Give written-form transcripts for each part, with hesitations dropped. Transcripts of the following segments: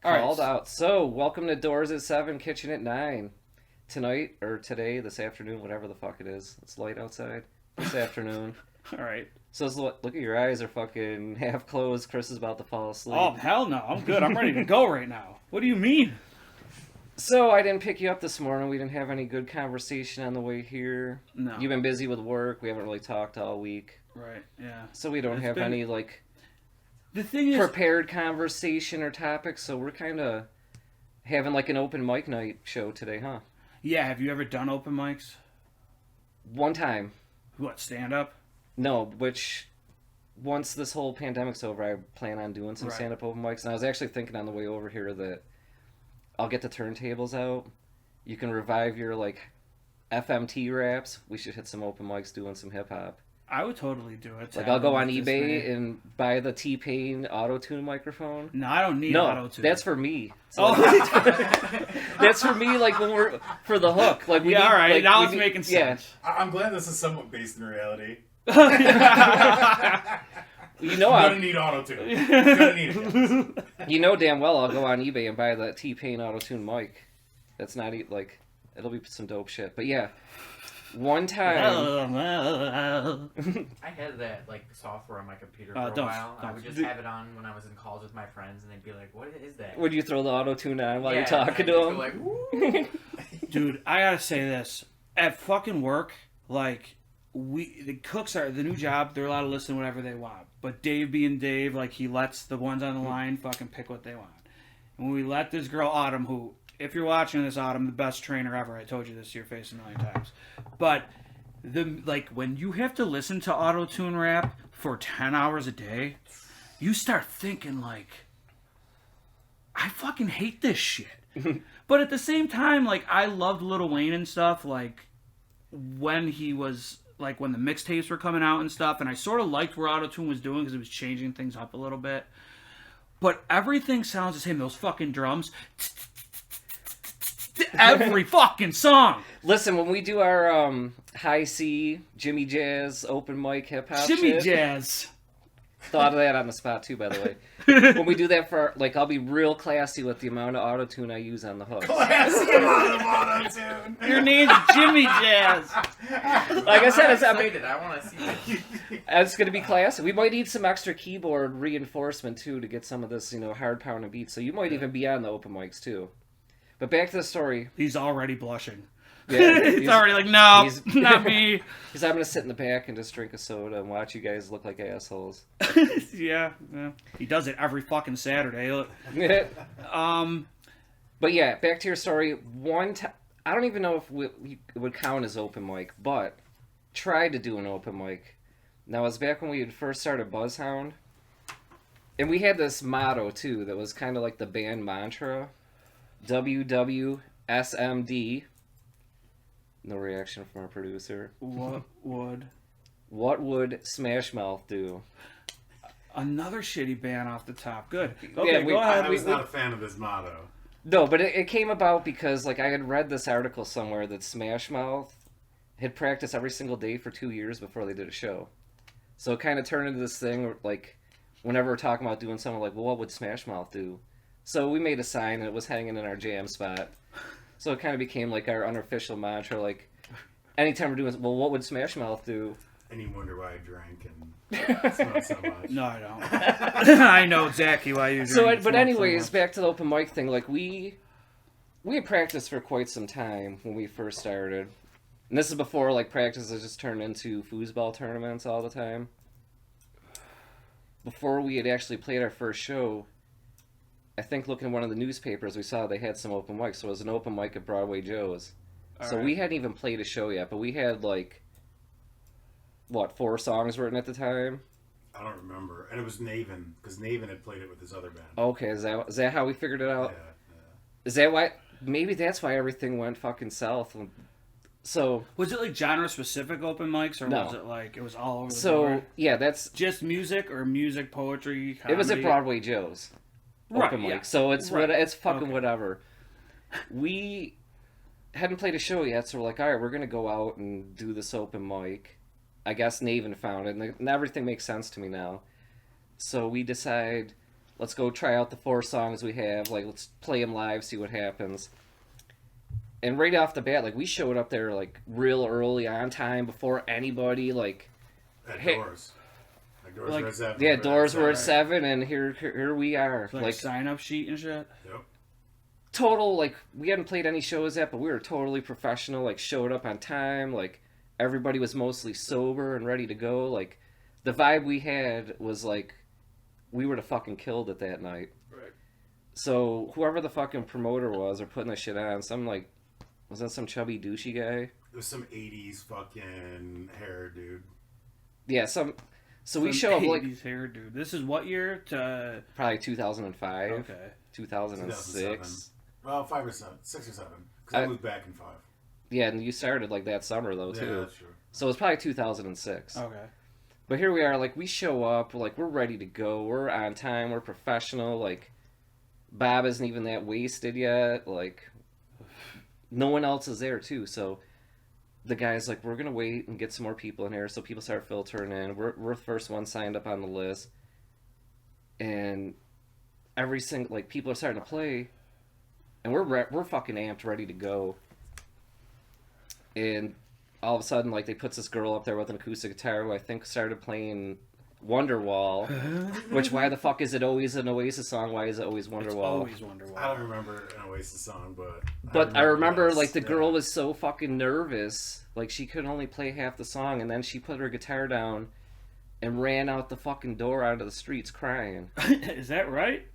Called out. So, welcome to Doors at 7, Kitchen at 9. Tonight, or today, this afternoon, whatever the fuck it is. It's light outside. This afternoon. All right. So, look at your eyes are fucking half closed. Chris is about to fall asleep. Oh, hell no. I'm good. I'm ready to go right now. What do you mean? So, I didn't pick you up this morning. We didn't have any good conversation on the way here. No. You've been busy with work. We haven't really talked all week. Right, yeah. So, we don't have any, The thing is... prepared conversation or topics. So, we're kind of having, an open mic night show today, huh? Yeah, have you ever done open mics? One time. What, stand-up? No, which once this whole pandemic's over, I plan on doing some stand-up open mics. And I was actually thinking on the way over here that I'll get the turntables out. You can revive your, FMT raps. We should hit some open mics doing some hip-hop. I would totally do it. I'll go on eBay and buy the T-Pain Autotune microphone. No, I don't need Autotune. That's for me. So that's for me, when we're... For the hook. All right. Now it's making sense. Yeah. I'm glad this is somewhat based in reality. You know, I'm gonna need Autotune. Gonna need it. You know damn well I'll go on eBay and buy the T-Pain Autotune mic. That's not it'll be some dope shit. But yeah, one time I had that software on my computer for a while. I would just have it on when I was in calls with my friends, and they'd be like, "What is that?" Would you throw the Autotune on while you're talking to them? Dude, I gotta say this at fucking work, the cooks are the new job. They're allowed to listen to whatever they want. But Dave being Dave, he lets the ones on the line fucking pick what they want. And when we let this girl Autumn, who, if you're watching this, Autumn, the best trainer ever. I told you this to your face a million times. But when you have to listen to Autotune rap for 10 hours a day, you start thinking I fucking hate this shit. But at the same time, I loved Lil Wayne and stuff. When he was. When the mixtapes were coming out and stuff, and I sort of liked where Autotune was doing because it was changing things up a little bit. But everything sounds the same. Those fucking drums. Every fucking song. Listen, when we do our high C, Jimmy Jazz, open mic hip-hop Jimmy Jazz. Thought of that on the spot too, by the way. When we do that for I'll be real classy with the amount of Autotune I use on the hook. Classy amount of Autotune. Your name's Jimmy Jazz. Like I said, I want to see it. It's going to be classy. We might need some extra keyboard reinforcement too to get some of this, hard pounding beats. So you might even be on the open mics too. But back to the story. He's already blushing. Yeah, he's already no, not me. Because I'm going to sit in the back and just drink a soda and watch you guys look like assholes. Yeah. He does it every fucking Saturday. But yeah, back to your story. I don't even know if it would count as open mic, but tried to do an open mic. Now, it was back when we had first started Buzzhound. And we had this motto, too, that was kind of like the band mantra. WWSMD. No reaction from our producer. What would Smash Mouth do? Another shitty band off the top. Good. Okay, go ahead. I was not a fan of this motto. No, but it came about because I had read this article somewhere that Smash Mouth had practiced every single day for 2 years before they did a show. So it kind of turned into this thing whenever we're talking about doing something well, what would Smash Mouth do? So we made a sign and it was hanging in our jam spot. So it kind of became our unofficial mantra. Anytime we're doing, what would Smash Mouth do? And you wonder why I drank and smoked so much. No, I don't. I know exactly why you drink. But anyways, back to the open mic thing. We had practiced for quite some time when we first started. And this is before practices just turned into foosball tournaments all the time. Before we had actually played our first show, I think looking at one of the newspapers, we saw they had some open mics. So it was an open mic at Broadway Joe's. We hadn't even played a show yet, but we had 4 songs written at the time? I don't remember. And it was Naven, because Naven had played it with his other band. Okay, is that how we figured it out? Yeah. Is that why? Maybe that's why everything went fucking south. So was it genre specific open mics, or no. was it it was all over the board? So yeah, that's just music or music, poetry, comedy? It was at Broadway Joe's. Open mic. Yeah. So it's fucking whatever. We hadn't played a show yet, so we're all right, we're gonna go out and do this open mic. I guess Naven found it, and everything makes sense to me now. So we decide, let's go try out the 4 songs we have. Like, let's play them live, see what happens. And right off the bat, like, we showed up there, like, real early, on time, before anybody, like... At Hey, doors. Like, doors were at 7. yeah, doors were at 7, and here we are. Like sign-up sheet and shit? Yep. Total, like, we hadn't played any shows yet, but we were totally professional, like, showed up on time, like, everybody was mostly sober and ready to go, like, the vibe we had was, like, we would have fucking killed it that night. Right. So, whoever the fucking promoter was, or putting this shit on, was that some chubby douchey guy? It was some 80s fucking hair dude. Yeah, so we show up, like... 80s hair, dude. This is what year? Probably 2005. Okay. 2006. Well, 5 or 7. 6 or 7. Because I moved back in 5. Yeah, and you started, like, that summer, though, too. Yeah, that's true. So it was probably 2006. Okay. But here we are, like, we show up, like, we're ready to go, we're on time, we're professional, like, Bob isn't even that wasted yet, like, no one else is there, too, so the guy's like, we're gonna wait and get some more people in here, so people start filtering in, we're the first one signed up on the list, and every single, like, people are starting to play, and we're fucking amped, ready to go, and all of a sudden, like, they put this girl up there with an acoustic guitar who I think started playing Wonderwall. Which, why the fuck is it always an Oasis song? Why is it always Wonderwall? It's always Wonderwall. I don't remember an Oasis song, but... I remember this, like, the girl was so fucking nervous. Like, she could only play half the song, and then she put her guitar down and ran out the fucking door out of the streets crying. Is that right?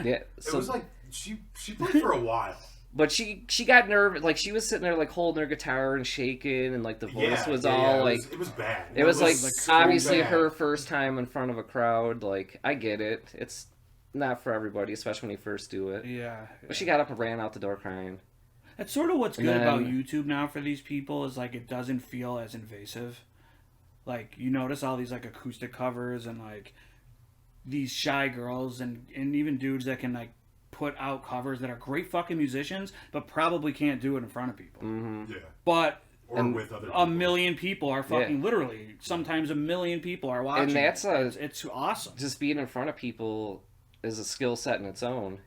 Yeah. So, it was like, she played for a while. But she got nervous, like, she was sitting there, like, holding her guitar and shaking, and, like, the voice was all, like... It was bad. It was like so obviously bad. her first time in front of a crowd. Like, I get it. It's not for everybody, especially when you first do it. Yeah. But she got up and ran out the door crying. That's sort of what's And good then- about YouTube now for these people is, like, it doesn't feel as invasive. Like, you notice all these, like, acoustic covers and, like, these shy girls and even dudes that can, like, put out covers that are great fucking musicians, but probably can't do it in front of people. Mm-hmm. Yeah. But Or with other people. a million people are fucking literally. Sometimes a million people are watching. And that's it's awesome. just being in front of people is a skill set in its own.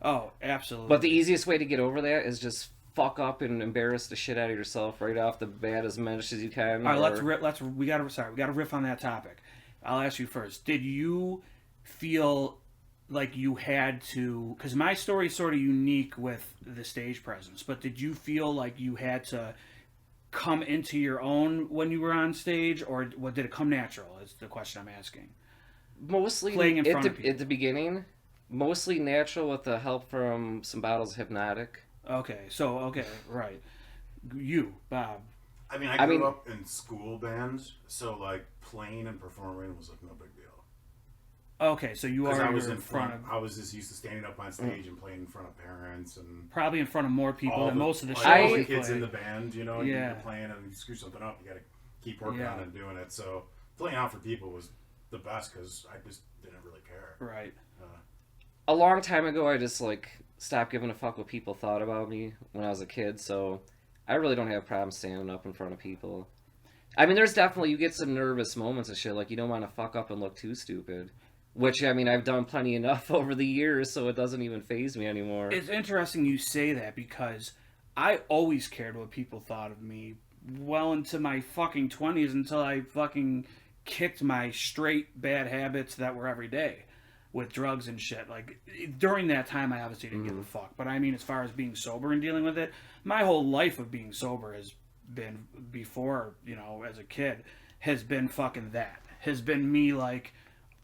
Oh, absolutely. But the easiest way to get over that is just fuck up and embarrass the shit out of yourself right off the bat as much as you can. All right, we gotta riff on that topic. I'll ask you first. Did you feel like you had to, because my story is sort of unique with the stage presence, but did you feel like you had to come into your own when you were on stage, or what, did it come natural is the question I'm asking? Mostly Playing in front of people. at the beginning, mostly natural with the help from some bottles of Hypnotic. Okay, right. You, Bob. I mean, I grew up in school bands, so, like, playing and performing was, like, no big deal. Okay, so you are in front of... I was just used to standing up on stage and playing in front of parents and... Probably in front of more people than most of the shows all the you kids play. in the band, you know, Yeah. you're playing and you screw something up, you gotta keep working Yeah. on it and doing it. So, playing out for people was the best because I just didn't really care. Right. A long time ago, I just, like, stopped giving a fuck what people thought about me when I was a kid, so I really don't have problems standing up in front of people. I mean, there's definitely, you get some nervous moments and shit, like, you don't want to fuck up and look too stupid. Which, I mean, I've done plenty enough over the years, so it doesn't even faze me anymore. It's interesting you say that because I always cared what people thought of me well into my fucking 20s until I fucking kicked my straight bad habits that were every day with drugs and shit. Like, during that time, I obviously didn't give a fuck. But I mean, as far as being sober and dealing with it, my whole life of being sober has been, before, you know, as a kid, has been fucking that. Has been me, like,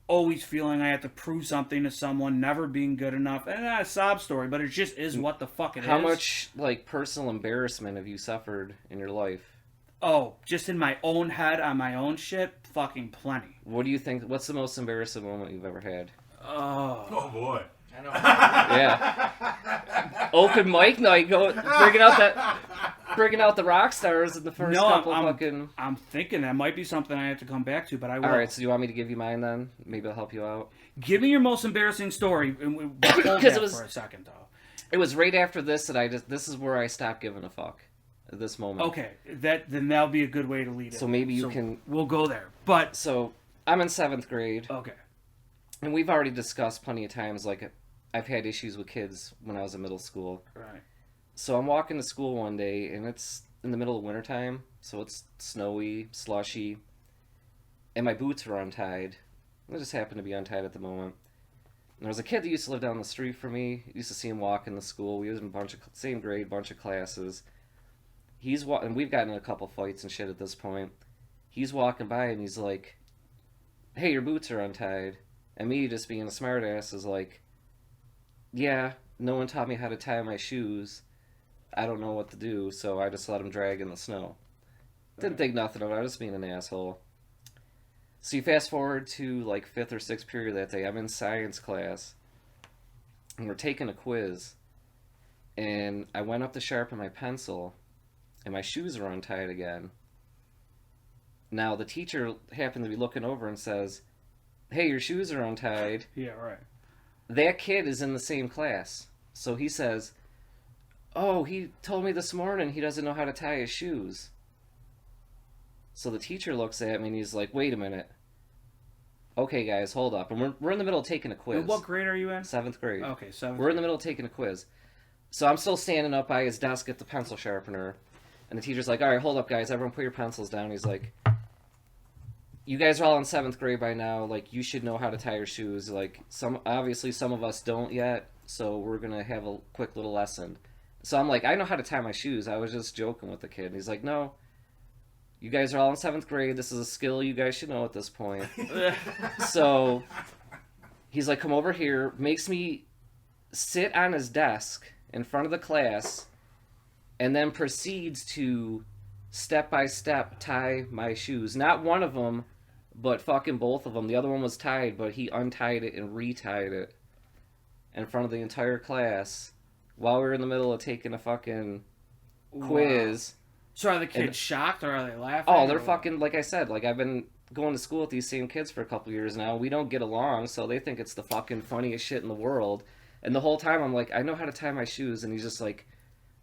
always feeling I have to prove something to someone, never being good enough. And not a sob story, but it just is what the fuck it is. How much, like, personal embarrassment have you suffered in your life? Oh, just in my own head, on my own shit, fucking plenty. What do you think, what's the most embarrassing moment you've ever had? Oh boy. I know. Yeah. Open mic night, bringing out the rock stars in the first couple fucking... I'm thinking that might be something I have to come back to, but I will. Alright, so do you want me to give you mine then? Maybe I'll help you out. Give me your most embarrassing story, and we'll hold that for a second, though. It was right after this that this is where I stopped giving a fuck. At this moment. Okay, then that'll be a good way to lead it. So maybe you can... We'll go there, but... So, I'm in 7th grade. Okay. and we've already discussed plenty of times, like, I've had issues with kids when I was in middle school. Right. So I'm walking to school one day, and it's in the middle of wintertime, so it's snowy, slushy, and my boots are untied. They just happen to be untied at the moment. And there was a kid that used to live down the street from me. I used to see him walking to school. We was in same grade, bunch of classes. And we've gotten in a couple fights and shit at this point. He's walking by, and he's like, "Hey, your boots are untied." And me, just being a smartass, is like, "Yeah, no one taught me how to tie my shoes. I don't know what to do," so I just let him drag in the snow. Didn't think nothing of it. I was just being an asshole. So you fast forward to like 5th or 6th period that day. I'm in science class, and we're taking a quiz. And I went up to sharpen my pencil, and my shoes are untied again. Now the teacher happened to be looking over and says, "Hey, your shoes are untied." Yeah, right. That kid is in the same class. So he says, "Oh, he told me this morning he doesn't know how to tie his shoes." So the teacher looks at me and he's like, "Wait a minute. Okay, guys, hold up." And we're in the middle of taking a quiz. And what grade are you in? 7th grade. Okay, 7th. We're in the middle of taking a quiz. So I'm still standing up by his desk at the pencil sharpener. And the teacher's like, "All right, hold up, guys. Everyone put your pencils down." He's like, "You guys are all in 7th grade by now. Like, you should know how to tie your shoes. Like, obviously some of us don't yet. So we're going to have a quick little lesson." So I'm like, "I know how to tie my shoes. I was just joking with the kid." And he's like, "No. You guys are all in 7th grade. This is a skill you guys should know at this point." So he's like, "Come over here." Makes me sit on his desk in front of the class, and then proceeds to step by step tie my shoes. Not one of them, but fucking both of them. The other one was tied, but he untied it and retied it in front of the entire class while we were in the middle of taking a fucking quiz. So are the kids shocked, or are they laughing? Oh, they're fucking, like I said, like, I've been going to school with these same kids for a couple years now. We don't get along, so they think it's the fucking funniest shit in the world. And the whole time I'm like, "I know how to tie my shoes," and he's just like,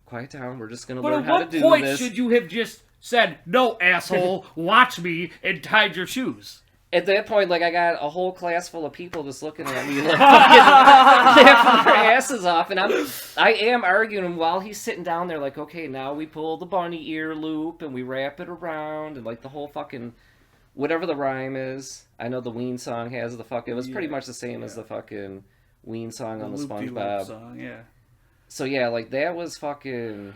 "Quiet down, we're just gonna learn how to do this." But at what point should you have just said, "No, asshole, watch me," and tied your shoes? At that point, like, I got a whole class full of people just looking at me, like, fucking laughing their asses off, and I am arguing him while he's sitting down there, like, "Okay, now we pull the bunny ear loop, and we wrap it around," and, like, the whole fucking, whatever the rhyme is. I know the Ween song has the fucking, it was pretty much the same as the fucking Ween song on the SpongeBob song, yeah. So, yeah, like, that was fucking...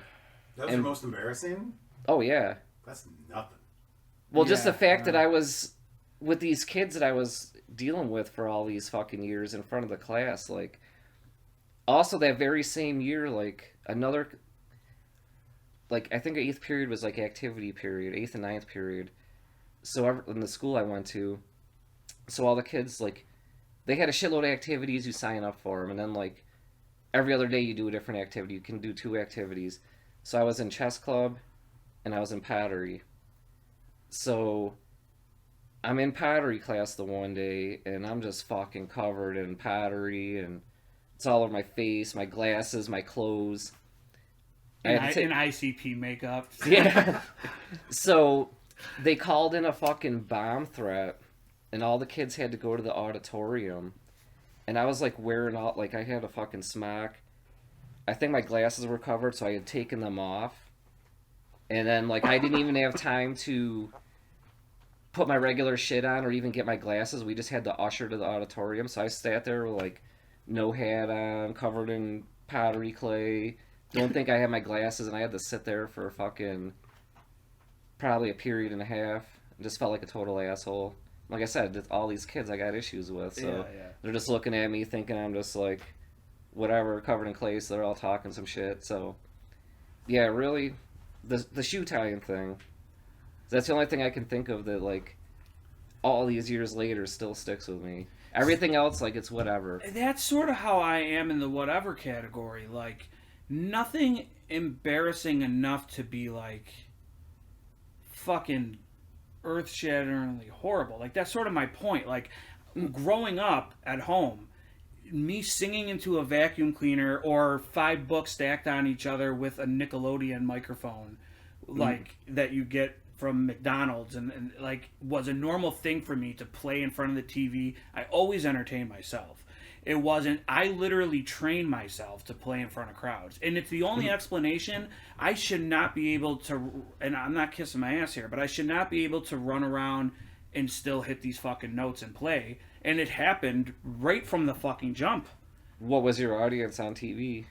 That was your most embarrassing? Oh, yeah. That's nothing. Well, just the fact that I was... with these kids that I was dealing with for all these fucking years in front of the class, like, also that very same year, like, another, like, I think 8th period was, like, activity period, 8th and 9th period, so in the school I went to, so all the kids, like, they had a shitload of activities, you sign up for them, and then, like, every other day you do a different activity, you can do 2 activities, so I was in chess club, and I was in pottery, so... I'm in pottery class the one day, and I'm just fucking covered in pottery, and it's all over my face, my glasses, my clothes. In ICP makeup. Yeah. So they called in a fucking bomb threat, and all the kids had to go to the auditorium. And I was like wearing all, like, I had a fucking smock. I think my glasses were covered, so I had taken them off. And then, like, I didn't even have time to put my regular shit on or even get my glasses. We just had to usher to the auditorium, so I sat there with, like, no hat on, covered in pottery clay. Don't think I had my glasses, and I had to sit there for fucking probably a period and a half. I just felt like a total asshole. Like I said, all these kids I got issues with, so they're just looking at me thinking I'm just, like, whatever, covered in clay, so they're all talking some shit, so... Yeah, really, the shoe tying thing... That's the only thing I can think of that, like, all these years later still sticks with me. Everything else, like, it's whatever. That's sort of how I am in the whatever category. Like, nothing embarrassing enough to be, like, fucking earth-shatteringly horrible. Like, that's sort of my point. Like, growing up at home, me singing into a vacuum cleaner or 5 books stacked on each other with a Nickelodeon microphone like that you get from McDonald's, and like was a normal thing for me to play in front of the TV. I always entertained myself. It wasn't. I literally trained myself to play in front of crowds, and it's the only explanation. I should not be able to, and I'm not kissing my ass here, but I should not be able to run around and still hit these fucking notes and play. And it happened right from the fucking jump. What was your audience on TV?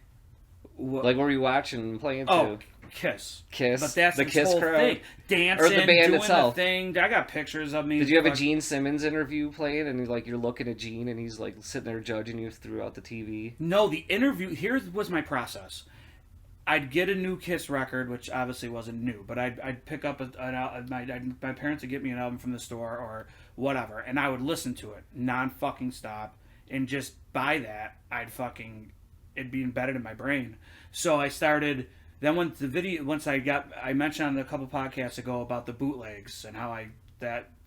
Like, what were you watching and playing to? Oh, Kiss. Kiss? But that's the this Kiss whole crowd? thing. Dancing, Or the band doing itself? the thing. I got pictures of me. Did you have a Gene Simmons interview playing, and like you're looking at Gene, and he's like sitting there judging you throughout the TV? No, the interview. Here was my process. I'd get a new Kiss record, which obviously wasn't new, but I'd pick up my parents would get me an album from the store or whatever, and I would listen to it non-fucking stop, and just by that, it'd be embedded in my brain. So I started. Then once I mentioned on a couple podcasts ago about the bootlegs and how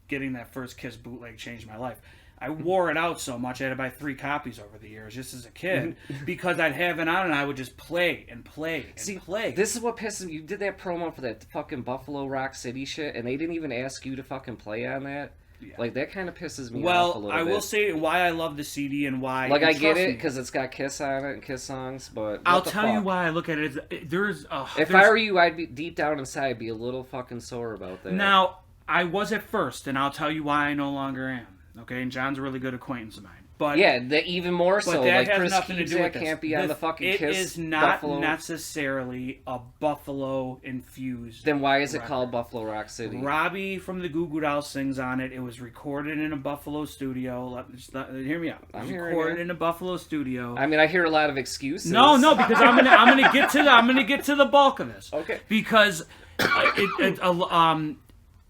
getting that first Kiss bootleg changed my life. I wore it out so much I had to buy 3 copies over the years just as a kid because I'd have it on and I would just play and play and play. This is what pisses me. You did that promo for that fucking Buffalo Rock City shit, and they didn't even ask you to fucking play on that. Yeah. Like, that kind of pisses me off a little bit. Well, I will say why I love the CD and why... Like, I get it, because it's got Kiss on it and Kiss songs, but I'll tell you why I look at it. If I were you, I'd be deep down inside be a little fucking sore about that. Now, I was at first, and I'll tell you why I no longer am. Okay, and John's a really good acquaintance of mine. But yeah, even more so. But that like has Chris nothing to do with can't be on the fucking Kiss. Kiss. It is not Buffalo. necessarily a Buffalo infused. Then why is it called Buffalo Rock City? Robbie from the Goo Goo Dolls sings on it. It was recorded in a Buffalo studio. Hear me out. It was recorded in a Buffalo studio. I mean, I hear a lot of excuses. No, because I'm gonna get to the bulk of this. Okay. Because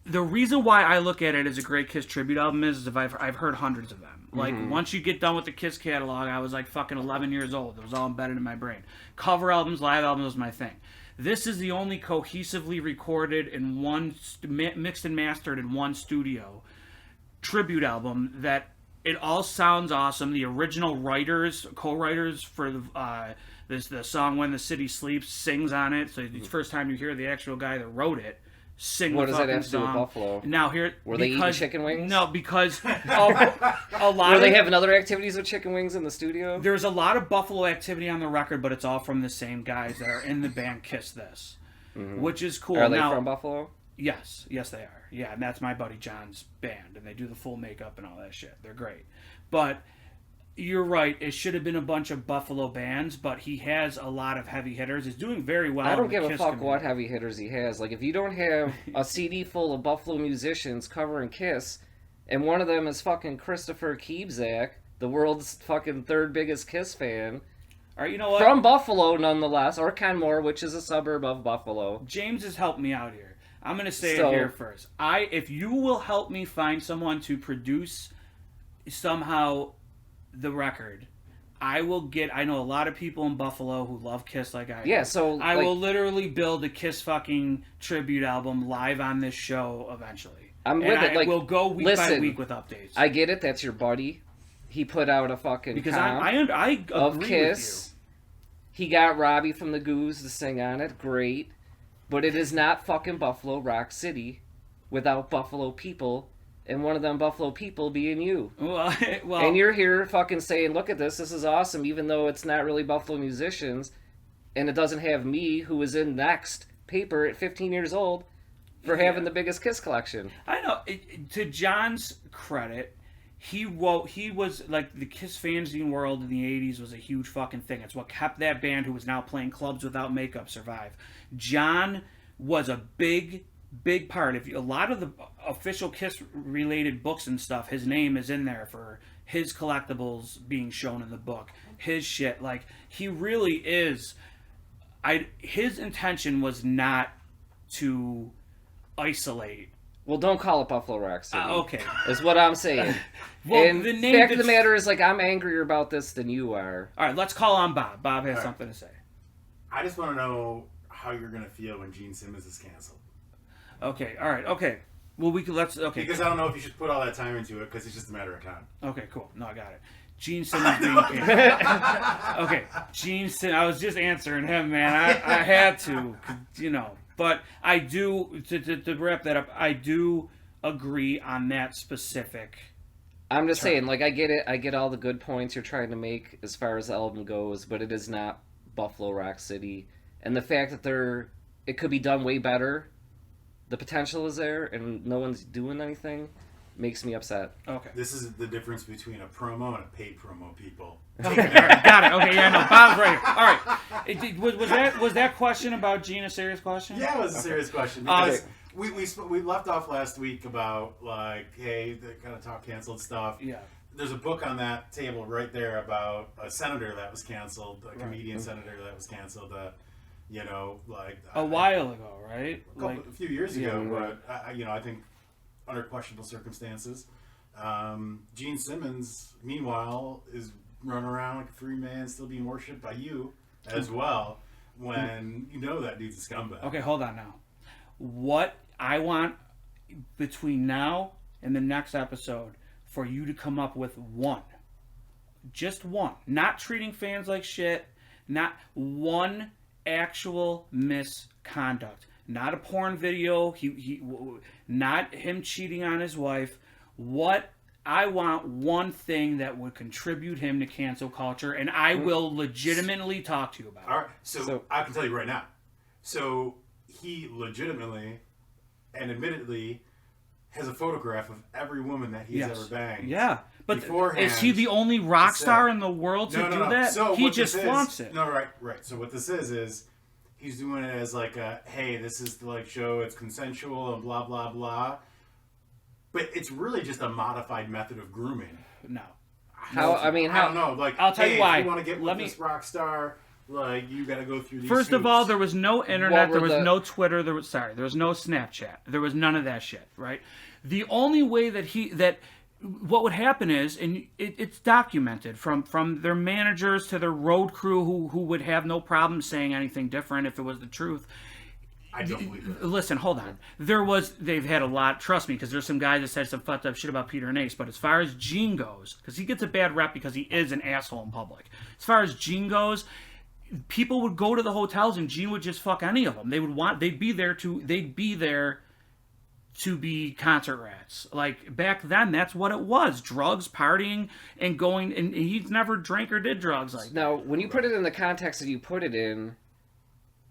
the reason why I look at it as a great Kiss tribute album is if I've heard hundreds of them. Like, once you get done with the Kiss catalog, I was like fucking 11 years old. It was all embedded in my brain. Cover albums, live albums was my thing. This is the only cohesively recorded in one, mixed and mastered in one studio tribute album that it all sounds awesome. The original co-writers for the song When the City Sleeps sings on it. So it's the first time you hear the actual guy that wrote it sing what the does fucking that have to do with song. Buffalo? Now here, were they eating chicken wings? No, because a lot. Were they having other activities with chicken wings in the studio? There's a lot of Buffalo activity on the record, but it's all from the same guys that are in the band Kiss This, which is cool. Are they from Buffalo? Yes, they are. Yeah, and that's my buddy John's band, and they do the full makeup and all that shit. They're great, but. You're right. It should have been a bunch of Buffalo bands, but he has a lot of heavy hitters. He's doing very well. I don't give a fuck what heavy hitters he has. Like, if you don't have a CD full of Buffalo musicians covering Kiss, and one of them is fucking Christopher Keebzak, the world's fucking 3rd biggest Kiss fan. All right, you know what? From Buffalo, nonetheless, or Kenmore, which is a suburb of Buffalo. James has helped me out here. I'm going to say it here first. If you will help me find someone to produce somehow the record, I know a lot of people in Buffalo who love Kiss like I do. Yeah, so I will literally build a Kiss fucking tribute album live on this show eventually. I'm with it. Like, we'll go week by week with updates. I get it. That's your buddy. He put out a fucking because comp I agree of Kiss. with you. He got Robbie from the Goos to sing on it. Great, but it is not fucking Buffalo Rock City without Buffalo people. And one of them Buffalo people being you. Well, and you're here fucking saying, look at this is awesome, even though it's not really Buffalo musicians, and it doesn't have me, who was in Next paper at 15 years old, for having the biggest Kiss collection. I know. To John's credit, he was, like, the Kiss fanzine world in the 80s was a huge fucking thing. It's what kept that band, who was now playing clubs without makeup, survive. John was a big part. If a lot of the official Kiss related books and stuff, his name is in there for his collectibles being shown in the book. His shit, like, he really is. His intention was not to isolate. Well, don't call it Buffalo Rock City. Okay, is what I'm saying. Well, and the fact of the matter is, like, I'm angrier about this than you are. All right, let's call on Bob. Bob has something to say. I just want to know how you're gonna feel when Gene Simmons is canceled. Okay, all right, okay. Well, okay. Because I don't know if you should put all that time into it, because it's just a matter of time. Okay, cool. No, I got it. Gene Simmons being canceled. Okay, Gene Simmons. I was just answering him, man. I had to, you know. But I do, to wrap that up, I do agree on that specific. I'm just saying, like, I get it. I get all the good points you're trying to make as far as the album goes, but it is not Buffalo Rock City. And the fact that it could be done way better, the potential is there, and no one's doing anything, makes me upset. Okay. This is the difference between a promo and a paid promo, people. Okay, got it. Okay, yeah, no, Bob's right here. All right. Was that question about Gene a serious question? Yeah, it was a serious question. Because we left off last week about, like, hey, they kind of talk canceled stuff. Yeah. There's a book on that table right there about a senator that was canceled, a comedian senator that was canceled, you know, like... A while ago, right? A few years ago, but, I think under questionable circumstances. Gene Simmons, meanwhile, is running around like a free man, still being worshipped by you as well, when you know that dude's a scumbag. Okay, hold on now. What I want between now and the next episode for you to come up with one. Just one. Not treating fans like shit. Not one actual misconduct. Not a porn video. Not him cheating on his wife. I want one thing that would contribute him to cancel culture, and I will legitimately talk to you about it. All right, so I can tell you right now. So he legitimately and admittedly has a photograph of every woman that he's ever banged. Yeah, but beforehand, is he the only rock star in the world to do that? So he just flaunts it. No, right. So what this is he's doing it as like a, hey, this is the like show, it's consensual and blah blah blah. But it's really just a modified method of grooming. No. I don't know. Like, I'll tell you why. If you want to get with this rock star, like, you got to go through these First of all, there was no internet, there was no Twitter, there was no Snapchat. There was none of that shit, right? The only way that what would happen is, and it's documented from their managers to their road crew who would have no problem saying anything different if it was the truth. I don't believe it. Listen, hold on. They've had a lot, trust me, because there's some guys that said some fucked up shit about Peter and Ace, but as far as Gene goes, because he gets a bad rep because he is an asshole in public. As far as Gene goes, people would go to the hotels and Gene would just fuck any of them. They'd be there to be concert rats. Like, back then, that's what it was. Drugs, partying, and going, and he's never drank or did drugs like that. Now, when you put it in the context that you put it in,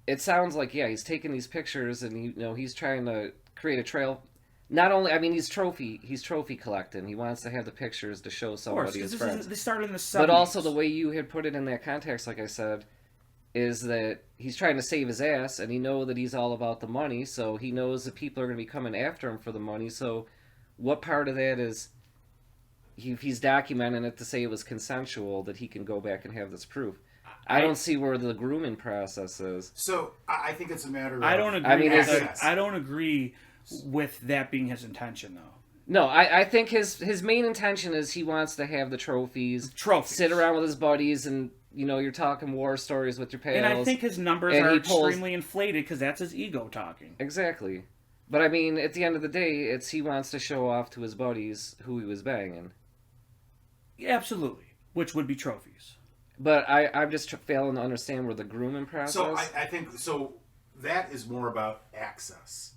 it sounds like, he's taking these pictures and he's trying to create a trail. Not only, he's trophy collecting. He wants to have the pictures to show somebody his friends. They started in the 70s. But also the way you had put it in that context, like I said, is that he's trying to save his ass, and he knows that he's all about the money, so he knows that people are going to be coming after him for the money. So what part of that is, if he's documenting it to say it was consensual, that he can go back and have this proof? I don't see where the grooming process is. So I think it's a matter of... I don't agree. I don't agree with that being his intention, though. No, I think his main intention is he wants to have the trophies. Sit around with his buddies, and you're talking war stories with your pals. And I think his numbers are extremely inflated because that's his ego talking. Exactly. But at the end of the day, he wants to show off to his buddies who he was banging. Absolutely. Which would be trophies. But I'm just failing to understand where the grooming process... So I think... So that is more about access.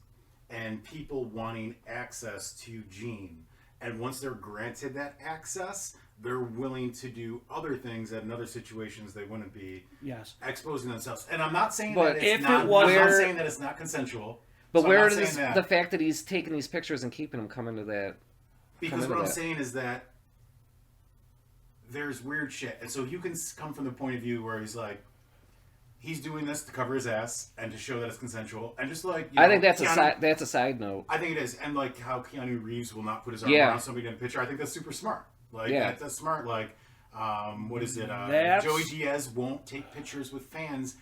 And people wanting access to Gene. And once they're granted that access, they're willing to do other things that in other situations they wouldn't be. Yes. Exposing themselves. And I'm not saying but that it's not... I'm not saying that it's not consensual. But so where does the fact that he's taking these pictures and keeping them come into that? Because what I'm saying is that there's weird shit. And so you can come from the point of view where he's like, he's doing this to cover his ass and to show that it's consensual. And just like, I think that's a side note. I think it is. And like how Keanu Reeves will not put his arm around somebody in a picture. I think that's super smart. Like, that's smart. Like, what is it? Joey Diaz won't take pictures with fans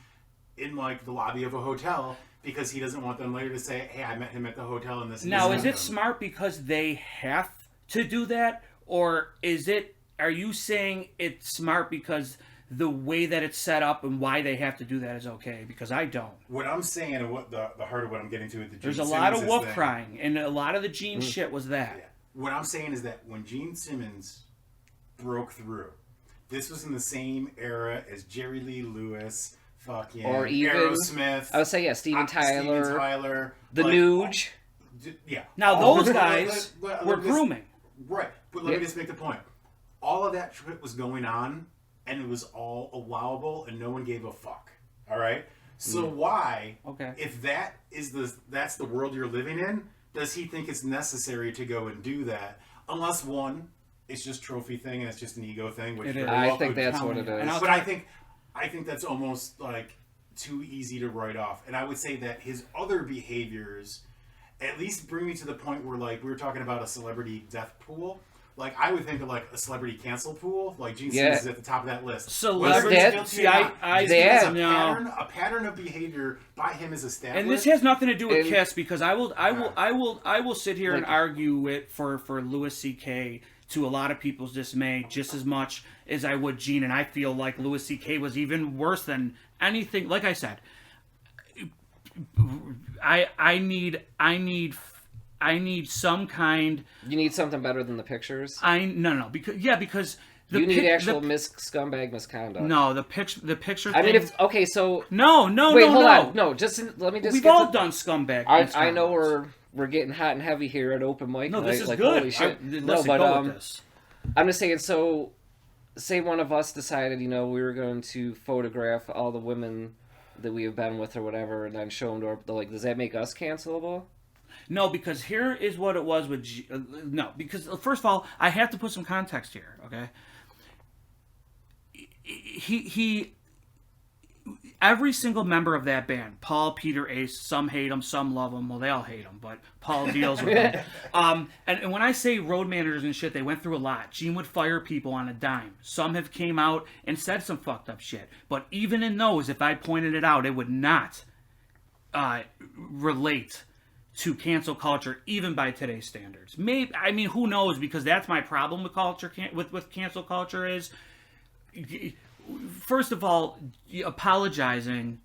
in like the lobby of a hotel because he doesn't want them later to say, hey, I met him at the hotel and this. Now, is it smart because they have to do that? Or are you saying it's smart because the way that it's set up and why they have to do that is okay? Because I don't. What I'm saying and what the heart of what I'm getting to with the Gene There's a lot of wolf crying, and a lot of the Gene shit was that. Yeah. What I'm saying is that when Gene Simmons broke through, this was in the same era as Jerry Lee Lewis, fucking or even Aerosmith. I would say Steven Tyler, the like, Nuge. Yeah. Now those guys were grooming. Right, but let me just make the point. All of that shit was going on, and it was all allowable, and no one gave a fuck. All right. So why, if that's the world you're living in, does he think it's necessary to go and do that? Unless one, it's just trophy thing and it's just an ego thing. Which I think that's what it is. But I think that's almost like too easy to write off. And I would say that his other behaviors at least bring me to the point where, like, we were talking about a celebrity death pool. Like, I would think of, like, a celebrity cancel pool. Like, Gene Simmons is at the top of that list. Celebrity a pattern of behavior by him is established. And this has nothing to do with Kiss, because I will sit here and argue it for Louis C.K. to a lot of people's dismay just as much as I would Gene, and I feel like Louis C.K. was even worse than anything. Like I said, I need some kind. You need something better than the pictures. Because you need actual scumbag misconduct. No, the picture. I mean, so no. Wait, hold on. No, let me just. We've all done scumbag. I know we're getting hot and heavy here at open mic. No, this is like, good. Holy shit. I'm just saying. So, say one of us decided, we were going to photograph all the women that we have been with or whatever, and then show them to our, does that make us cancelable? No, because here is what it was with no, because first of all, I have to put some context here, okay? He every single member of that band, Paul, Peter, Ace, some hate him, some love him. Well, they all hate him, but Paul deals with him. And when I say road managers and shit, they went through a lot. Gene would fire people on a dime. Some have came out and said some fucked up shit. But even in those, if I pointed it out, it would not relate to cancel culture, even by today's standards. Maybe, who knows? Because that's my problem with culture. With cancel culture is, first of all, apologizing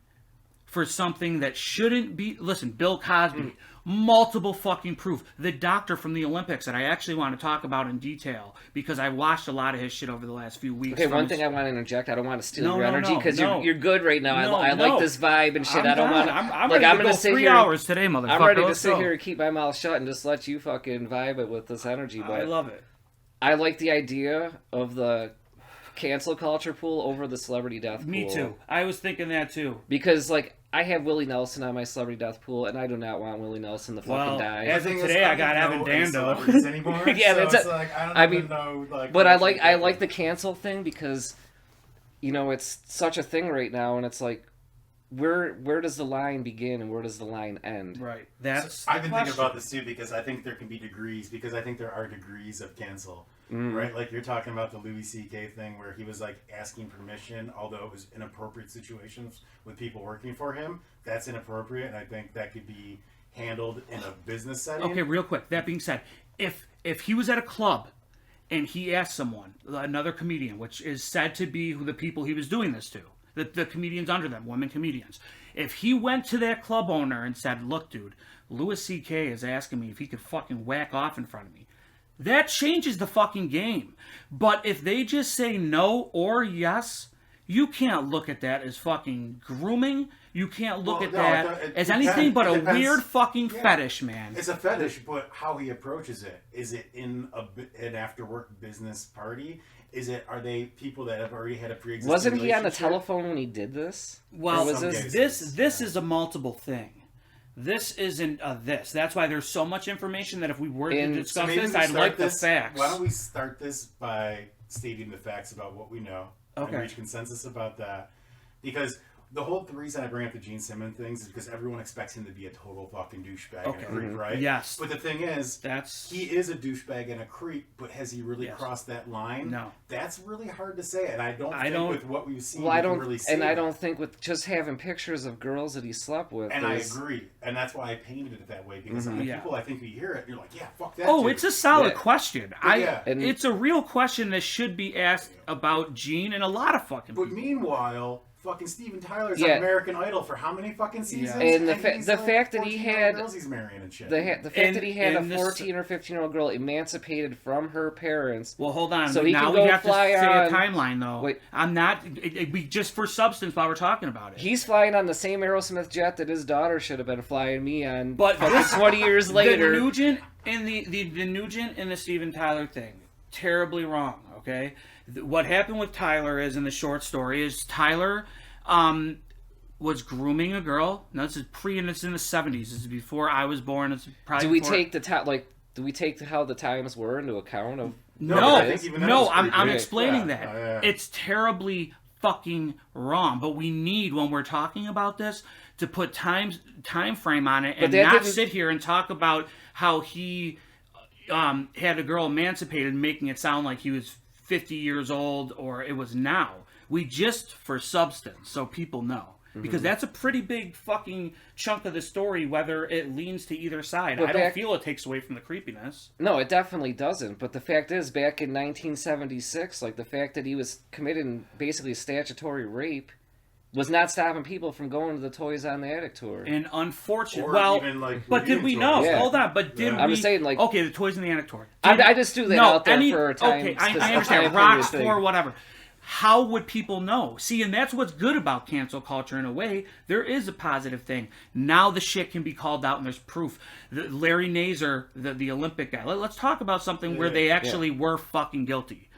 for something that shouldn't be. Listen, Bill Cosby, multiple fucking proof. The doctor from the Olympics that I actually want to talk about in detail because I watched a lot of his shit over the last few weeks. Okay, one thing I want to interject. I don't want to steal your energy because you're good right now. I like this vibe and shit. I don't want to. I'm ready to go 3 hours today, motherfucker. I'm ready to sit here and keep my mouth shut and just let you fucking vibe it with this energy. But I love it. I like the idea of the cancel culture pool over the celebrity death pool. Me too. I was thinking that too. Because, I have Willie Nelson on my celebrity death pool, and I do not want Willie Nelson to fucking die. As of today, I got Evan Dando. Anymore, yeah, so I don't even know. But I like the cancel thing because, it's such a thing right now, and it's like, where does the line begin and where does the line end? Right. I've been thinking about this too because I think there can be degrees. Because I think there are degrees of cancel. Right, like you're talking about the Louis C.K. thing where he was asking permission, although it was inappropriate situations with people working for him. That's inappropriate, and I think that could be handled in a business setting. Okay, real quick. That being said, if he was at a club and he asked someone, another comedian, which is said to be who the people he was doing this to, the comedians under them, women comedians, if he went to that club owner and said, "Look, dude, Louis C.K. is asking me if he could fucking whack off in front of me," that changes the fucking game. But if they just say no or yes, you can't look at that as fucking grooming. You can't look at that as anything but a weird fucking fetish, man. It's a fetish, but how he approaches it. Is it in an after-work business party? Are they people that have already had a pre-existing Wasn't he on the telephone when he did this? Well, this is a multiple thing. This isn't this. That's why there's so much information that if we were to discuss this, I'd like the facts. Why don't we start this by stating the facts about what we know and reach consensus about that? Because the reason I bring up the Gene Simmons things is because everyone expects him to be a total fucking douchebag and a creep, right? Yes. But the thing is, he is a douchebag and a creep, but has he really crossed that line? No. That's really hard to say, and I don't think with what we've seen, I don't think with just having pictures of girls that he slept with. And I agree, and that's why I painted it that way, because people, I think we hear it, and you're like, yeah, fuck that. Oh, it's a solid question. It's a real question that should be asked about Gene and a lot of fucking people. But meanwhile, fucking Steven Tyler's on American Idol for how many fucking seasons? Yeah. And the fact that he had girls he's marrying and shit. The fact that he had a 14 or 15-year-old girl emancipated from her parents. Well, hold on. So now we have to say a timeline, though. Wait, I'm not. Just for substance while we're talking about it. He's flying on the same Aerosmith jet that his daughter should have been flying me on. But 20 years later, the Nugent and the Nugent and the Steven Tyler thing, terribly wrong. Okay, what happened with Tyler is in the short story is Tyler. Was grooming a girl. No, this is and it's in the 70s. This is before I was born. It's probably. Do we take how the times were into account of? No. I'm explaining that. Yeah. It's terribly fucking wrong. But we need, when we're talking about this, to put time frame on it and not sit here and talk about how he had a girl emancipated, making it sound like he was 50 years old or it was now. We just, for substance, so people know. Because that's a pretty big fucking chunk of the story, whether it leans to either side. But I don't feel it takes away from the creepiness. No, it definitely doesn't. But the fact is, back in 1976, like, the fact that he was committing basically statutory rape was not stopping people from going to the Toys on the Attic tour. And unfortunately, but did we know? Yeah. Hold on, but did we? I'm just saying, like, okay, the Toys on the Attic tour. I just threw that out there for a time. Okay, I understand. Rocks tour, whatever. How would people know? See, and that's what's good about cancel culture in a way. There is a positive thing. Now the shit can be called out and there's proof. Larry Nassar, the Olympic guy. Let's talk about something where they actually were fucking guilty.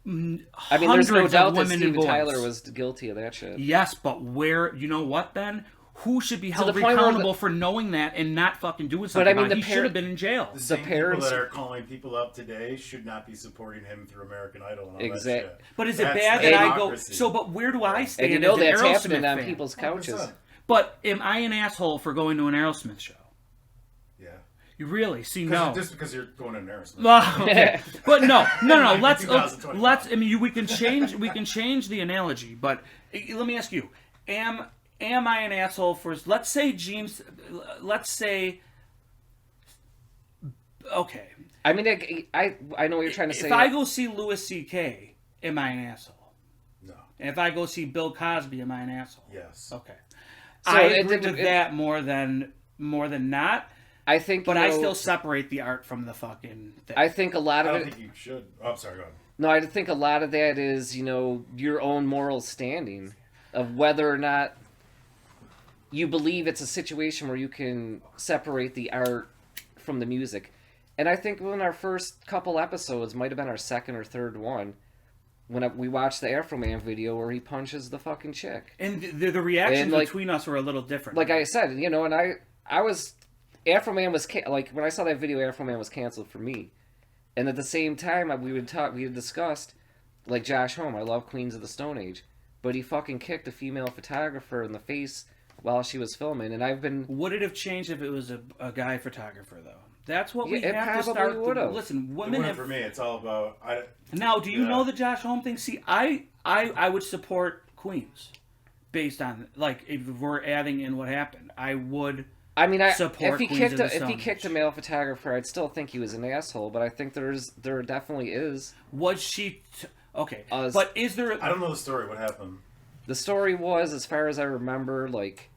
I mean, there's no doubt that Steven Tyler was guilty of that shit. Yes, but where, you know what then? Who should be held accountable for knowing that and not fucking doing something about it? He should have been in jail. The same people that are calling people up today should not be supporting him through American Idol and all that shit. But is it bad that I go... So, but where do I stand? And you know that's happening on people's couches. But am I an asshole for going to an Aerosmith show? Yeah. You really? See, no. Just because you're going to an Aerosmith. Okay. But no. Let's. I mean, we can change the analogy. But let me ask you: Am I an asshole for? Let's say James. Let's say. Okay. I mean, I know what you're trying to say. If I go see Louis C.K., am I an asshole? No. And if I go see Bill Cosby, am I an asshole? Yes. Okay. So I agree with that more than not. I think, but I still separate the art from the fucking thing. I think a lot of it. I don't think you should. Oh, sorry. Go ahead. No, I think a lot of that is, your own moral standing of whether or not you believe it's a situation where you can separate the art from the music. And I think when our first couple episodes, might have been our second or third one, when we watched the Afro Man video where he punches the fucking chick. And the reactions between us were a little different. Like I said, and I was... Afro Man was... when I saw that video, Afro Man was canceled for me. And at the same time, we had discussed, like Josh Homme, I love Queens of the Stone Age, but he fucking kicked a female photographer in the face while she was filming, and I've been... Would it have changed if it was a guy photographer, though? That's what we have to start... Listen, women have... For me, it's all about... Now, do you know the Josh Homme thing? See, I would support Queens, based on, like, if we're adding in what happened. I would... support if he kicked a male photographer, I'd still think he was an asshole, but I think there definitely is. Was she... Okay, but is there... I don't know the story. What happened? The story was, as far as I remember, like,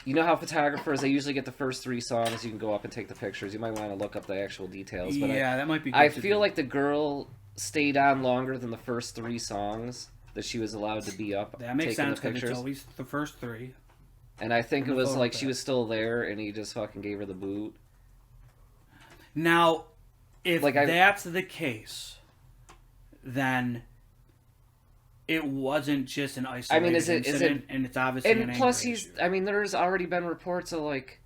you know how photographers, they usually get the first 3 songs, you can go up and take the pictures. You might want to look up the actual details. But that might be good I feel like the girl stayed on longer than the first 3 songs that she was allowed to be up that makes taking sense, the pictures. It's always the first 3. And I think it was like she was still there and he just fucking gave her the boot. Now, if that's the case, then... It wasn't just an isolated incident, and it's obviously an plus issue. There's already been reports of, like,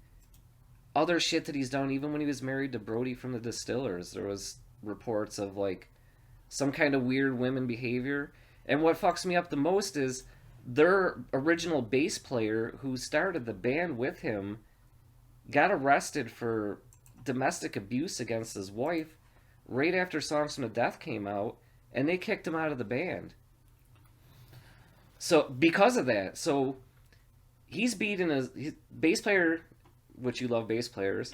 other shit that he's done, even when he was married to Brody from the Distillers. There was reports of, like, some kind of weird women behavior. And what fucks me up the most is their original bass player, who started the band with him, got arrested for domestic abuse against his wife right after Songs from the Death came out, and they kicked him out of the band. So, because of that, he's beating his bass player, which you love bass players,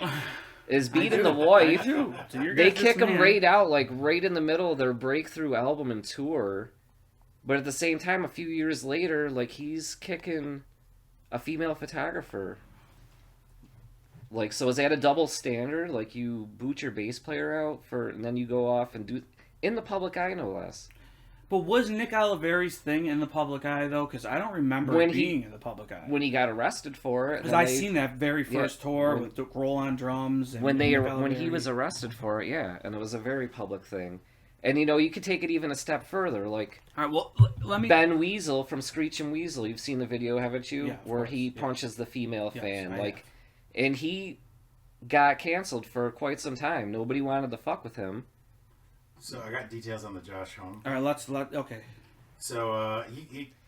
is beating the wife. They kick him right out, like right in the middle of their breakthrough album and tour. But at the same time, a few years later, like, he's kicking a female photographer. Like, so is that a double standard? Like, you boot your bass player out and then you go off and do in the public eye, no less. But was Nick Oliveri's thing in the public eye, though? Because I don't remember it being in the public eye. When he got arrested for it. Because I seen that very first tour with the roll on drums. And when he was arrested for it, yeah. And it was a very public thing. And, you know, you could take it even a step further. Like, all right, well, let me... Ben Weasel from Screech and Weasel. You've seen the video, haven't you? Yeah, where he punches the female fan. Like, and he got canceled for quite some time. Nobody wanted to fuck with him. So I got details on the Josh home. All right, okay. So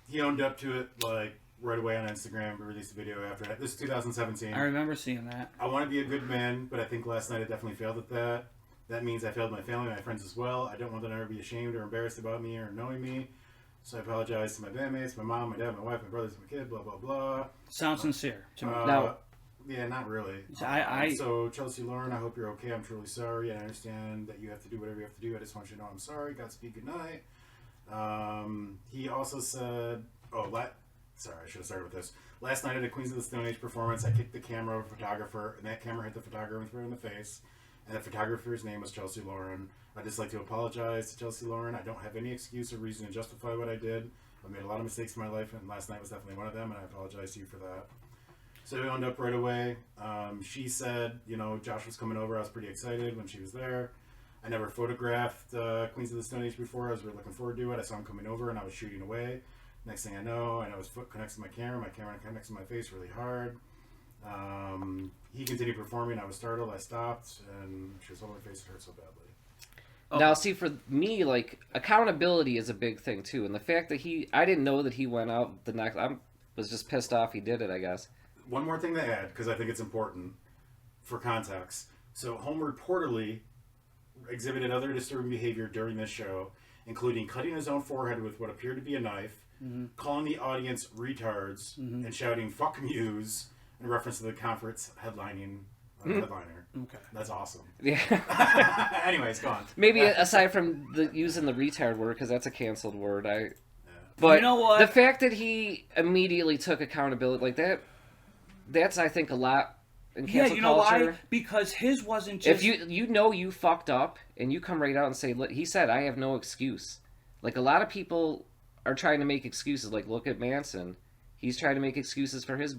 he owned up to it like right away on Instagram. We released a video after that. This is 2017. I remember seeing that. I want to be a good man, but I think last night I definitely failed at that. That means I failed my family, my friends as well. I don't want them to ever be ashamed or embarrassed about me or knowing me. So I apologize to my bandmates, my mom, my dad, my wife, my brothers, my kid, blah blah blah. Sounds sincere to me. Now, yeah, not really. So Chelsea Lauren, I hope you're okay. I'm truly sorry, and I understand that you have to do whatever you have to do. I just want you to know I'm sorry. Godspeed, good night. He also said, sorry, I should have started with this. Last night at a Queens of the Stone Age performance, I kicked the camera over a photographer, and that camera hit the photographer and threw her in the face. And the photographer's name was Chelsea Lauren. I'd just like to apologize to Chelsea Lauren. I don't have any excuse or reason to justify what I did. I've made a lot of mistakes in my life, and last night was definitely one of them, and I apologize to you for that. So we owned up right away. She said, you know, Josh was coming over. I was pretty excited when she was there. I never photographed Queens of the Stone Age before. I was really looking forward to it. I saw him coming over, and I was shooting away. Next thing I know his foot connects to my camera. My camera connects to my face really hard. He continued performing. I was startled. I stopped, and she was holding my face. It hurt so badly. Now, see, for me, like, accountability is a big thing, too. And the fact that I didn't know that he went out the next... I was just pissed off he did it, I guess. One more thing to add, because I think it's important for context. So, Home reportedly exhibited other disturbing behavior during this show, including cutting his own forehead with what appeared to be a knife, calling the audience retards, and shouting, "Fuck Muse," in reference to the conference headliner. Okay. That's awesome. Yeah. Anyways, go on. Maybe aside from using the retard word, because that's a canceled word. But you know what? The fact that he immediately took accountability like that's, I think, a lot in cancel culture. Why? Because his wasn't just... If you know you fucked up, and you come right out and say, he said, I have no excuse. Like, a lot of people are trying to make excuses. Like, look at Manson. He's trying to make excuses for his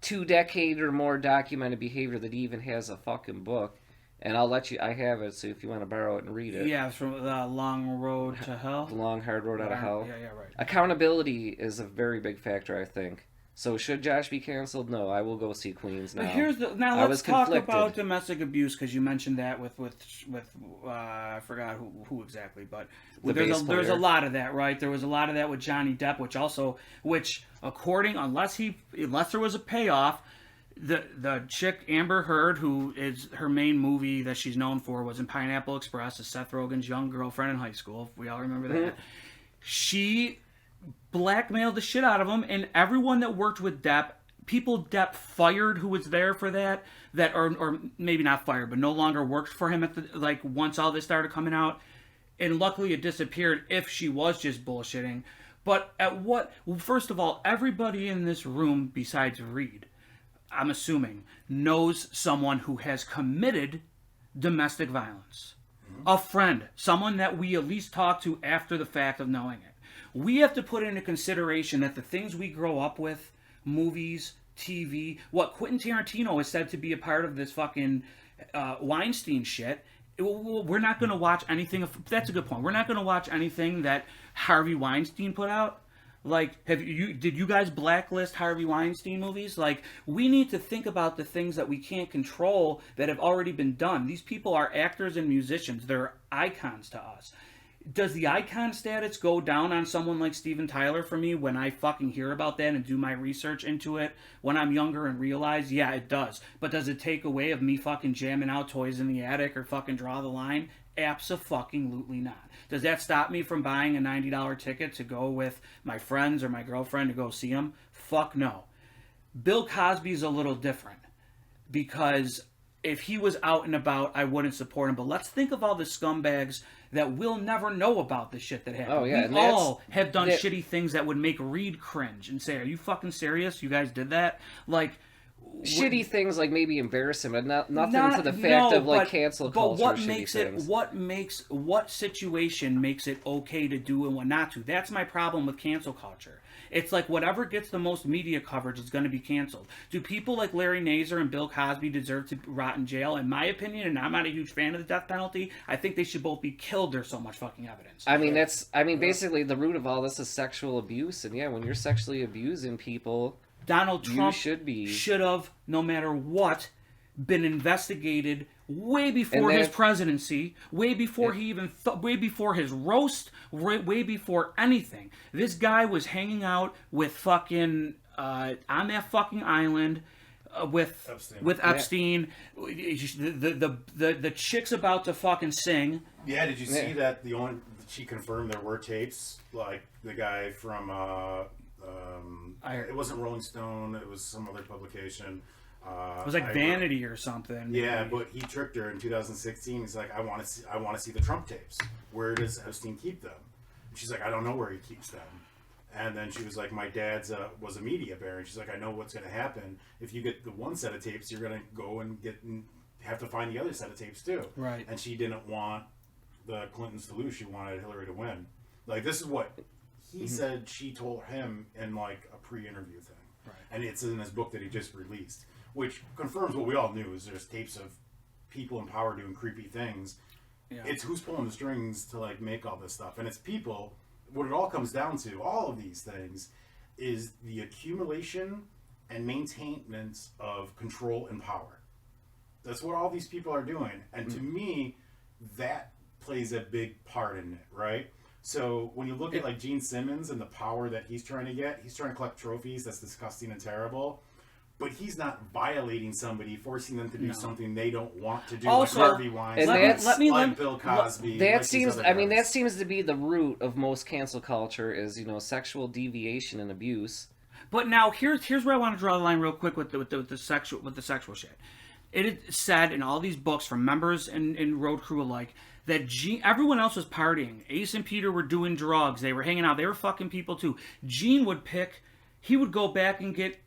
2-decade or more documented behavior that he even has a fucking book. And I have it, so if you want to borrow it and read it. Yeah, from The Long Road to Hell. The Long Hard Road Out of Hell. Yeah, right. Accountability is a very big factor, I think. So should Josh be canceled? No, I will go see Queens now. Now let's talk about domestic abuse, because you mentioned that with I forgot who exactly, but there's a lot of that, right? There was a lot of that with Johnny Depp, which unless there was a payoff, the chick Amber Heard, who is her main movie that she's known for was in Pineapple Express, as Seth Rogen's young girlfriend in high school. If we all remember that. She blackmailed the shit out of him, and everyone that worked with Depp, people Depp fired who was there for that or maybe not fired, but no longer worked for him once all this started coming out, and luckily it disappeared if she was just bullshitting. But first of all, everybody in this room besides Reed, I'm assuming, knows someone who has committed domestic violence. A friend, someone that we at least talk to after the fact of knowing it. We have to put into consideration that the things we grow up with, movies, TV, what Quentin Tarantino is said to be a part of this fucking Weinstein shit, we're not going to watch anything. That's a good point. We're not going to watch anything that Harvey Weinstein put out. Like, did you guys blacklist Harvey Weinstein movies? Like, we need to think about the things that we can't control that have already been done. These people are actors and musicians. They're icons to us. Does the icon status go down on someone like Steven Tyler for me when I fucking hear about that and do my research into it when I'm younger and realize, yeah, it does. But does it take away of me fucking jamming out Toys in the Attic or fucking Draw the Line? Abso-fucking-lutely not. Does that stop me from buying a $90 ticket to go with my friends or my girlfriend to go see him? Fuck no. Bill Cosby's a little different because if he was out and about, I wouldn't support him. But let's think of all the scumbags that we'll never know about the shit that happened. Oh, yeah, We all have done shitty things that would make Reed cringe and say, "Are you fucking serious? You guys did that?" Like shitty things, like maybe embarrass him, but nothing to the fact of like cancel culture. But what situation makes it okay to do and what not to? That's my problem with cancel culture. It's like whatever gets the most media coverage is going to be canceled. Do people like Larry Nassar and Bill Cosby deserve to rot in jail? In my opinion, and I'm not a huge fan of the death penalty, I think they should both be killed. There's so much fucking evidence. I mean, basically the root of all this is sexual abuse, and yeah, when you're sexually abusing people, Donald Trump should have, no matter what, been investigated way before his presidency, way before he even way before his roast, way before anything. This guy was hanging out with fucking on that fucking island with Epstein. The chick's about to fucking sing. Yeah, did you see that she confirmed there were tapes, like the guy from it wasn't Rolling Stone, it was some other publication. It was like Vanity or something. Yeah, but he tricked her in 2016. He's like, I want to see the Trump tapes. Where does Epstein keep them? And she's like, I don't know where he keeps them. And then she was like, my dad's was a media baron. She's like, I know what's going to happen. If you get the one set of tapes, you're going to go and have to find the other set of tapes too. Right. And she didn't want the Clintons to lose. She wanted Hillary to win. Like, this is what he said she told him in like a pre-interview thing. Right. And it's in his book that he just released, which confirms what we all knew, is there's tapes of people in power doing creepy things. Yeah. It's who's pulling the strings to like make all this stuff. And it's people. What it all comes down to, all of these things, is the accumulation and maintenance of control and power. That's what all these people are doing. And to me, that plays a big part in it, right? So when you look at like Gene Simmons and the power that he's trying to get, he's trying to collect trophies. That's disgusting and terrible. But he's not violating somebody, forcing them to do something they don't want to do. Also, like Harvey Weinstein, like Bill Cosby. That seems to be the root of most cancel culture is, sexual deviation and abuse. But now here's where I want to draw the line real quick with the sexual shit. It is said in all these books from members and road crew alike that everyone else was partying. Ace and Peter were doing drugs. They were hanging out. They were fucking people too. Gene would go back and get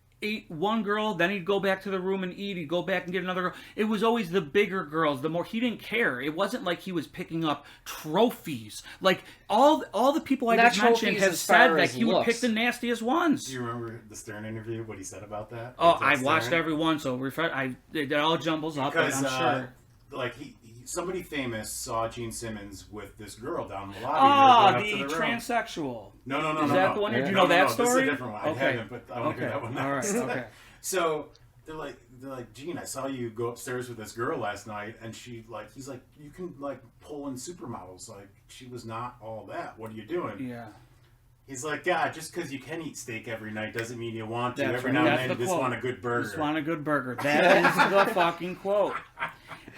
one girl, then he'd go back to the room and eat. He'd go back and get another girl. It was always the bigger girls. The more he didn't care. It wasn't like he was picking up trophies. Like all the people I just mentioned have said that he would pick the nastiest ones. Do you remember the Stern interview? What he said about that? Oh, I watched every one, so it all jumbles up. Because, I'm sure. Like somebody famous saw Gene Simmons with this girl down the lobby. Oh, the transsexual. No. Is that the one? Do you know that story? This is a different one. I haven't, but I want to hear that one next. All right, okay. So they're like, Gene, I saw you go upstairs with this girl last night, and he's like, you can like pull in supermodels. Like, she was not all that. What are you doing? Yeah. He's like, God, just because you can eat steak every night doesn't mean you want to. Every now and then, you just want a good burger. Just want a good burger. That is the fucking quote.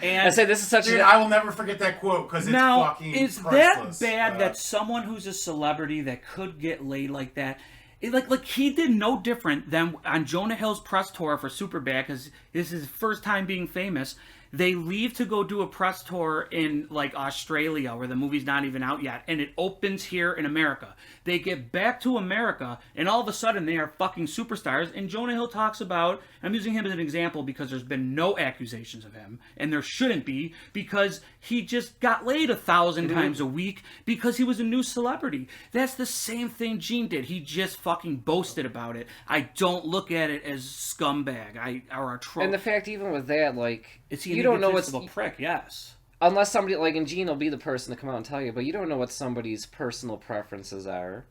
And I say this is such Dude, I will never forget that quote because it's fucking that priceless. bad that someone who's a celebrity that could get laid like that, like he did no different than on Jonah Hill's press tour for Superbad, because this is his first time being famous. They leave to go do a press tour in like Australia where the movie's not even out yet, and it opens here in America. They get back to America, and all of a sudden they are fucking superstars. And Jonah Hill talks about, I'm using him as an example because there's been no accusations of him, and there shouldn't be, because he just got laid 1,000 times a week because he was a new celebrity. That's the same thing Gene did. He just fucking boasted about it. I don't look at it as scumbag or a troll. And the fact, even with that, like, you don't know what's a prick. Yes. Unless somebody, like, and Gene will be the person to come out and tell you, but you don't know what somebody's personal preferences are.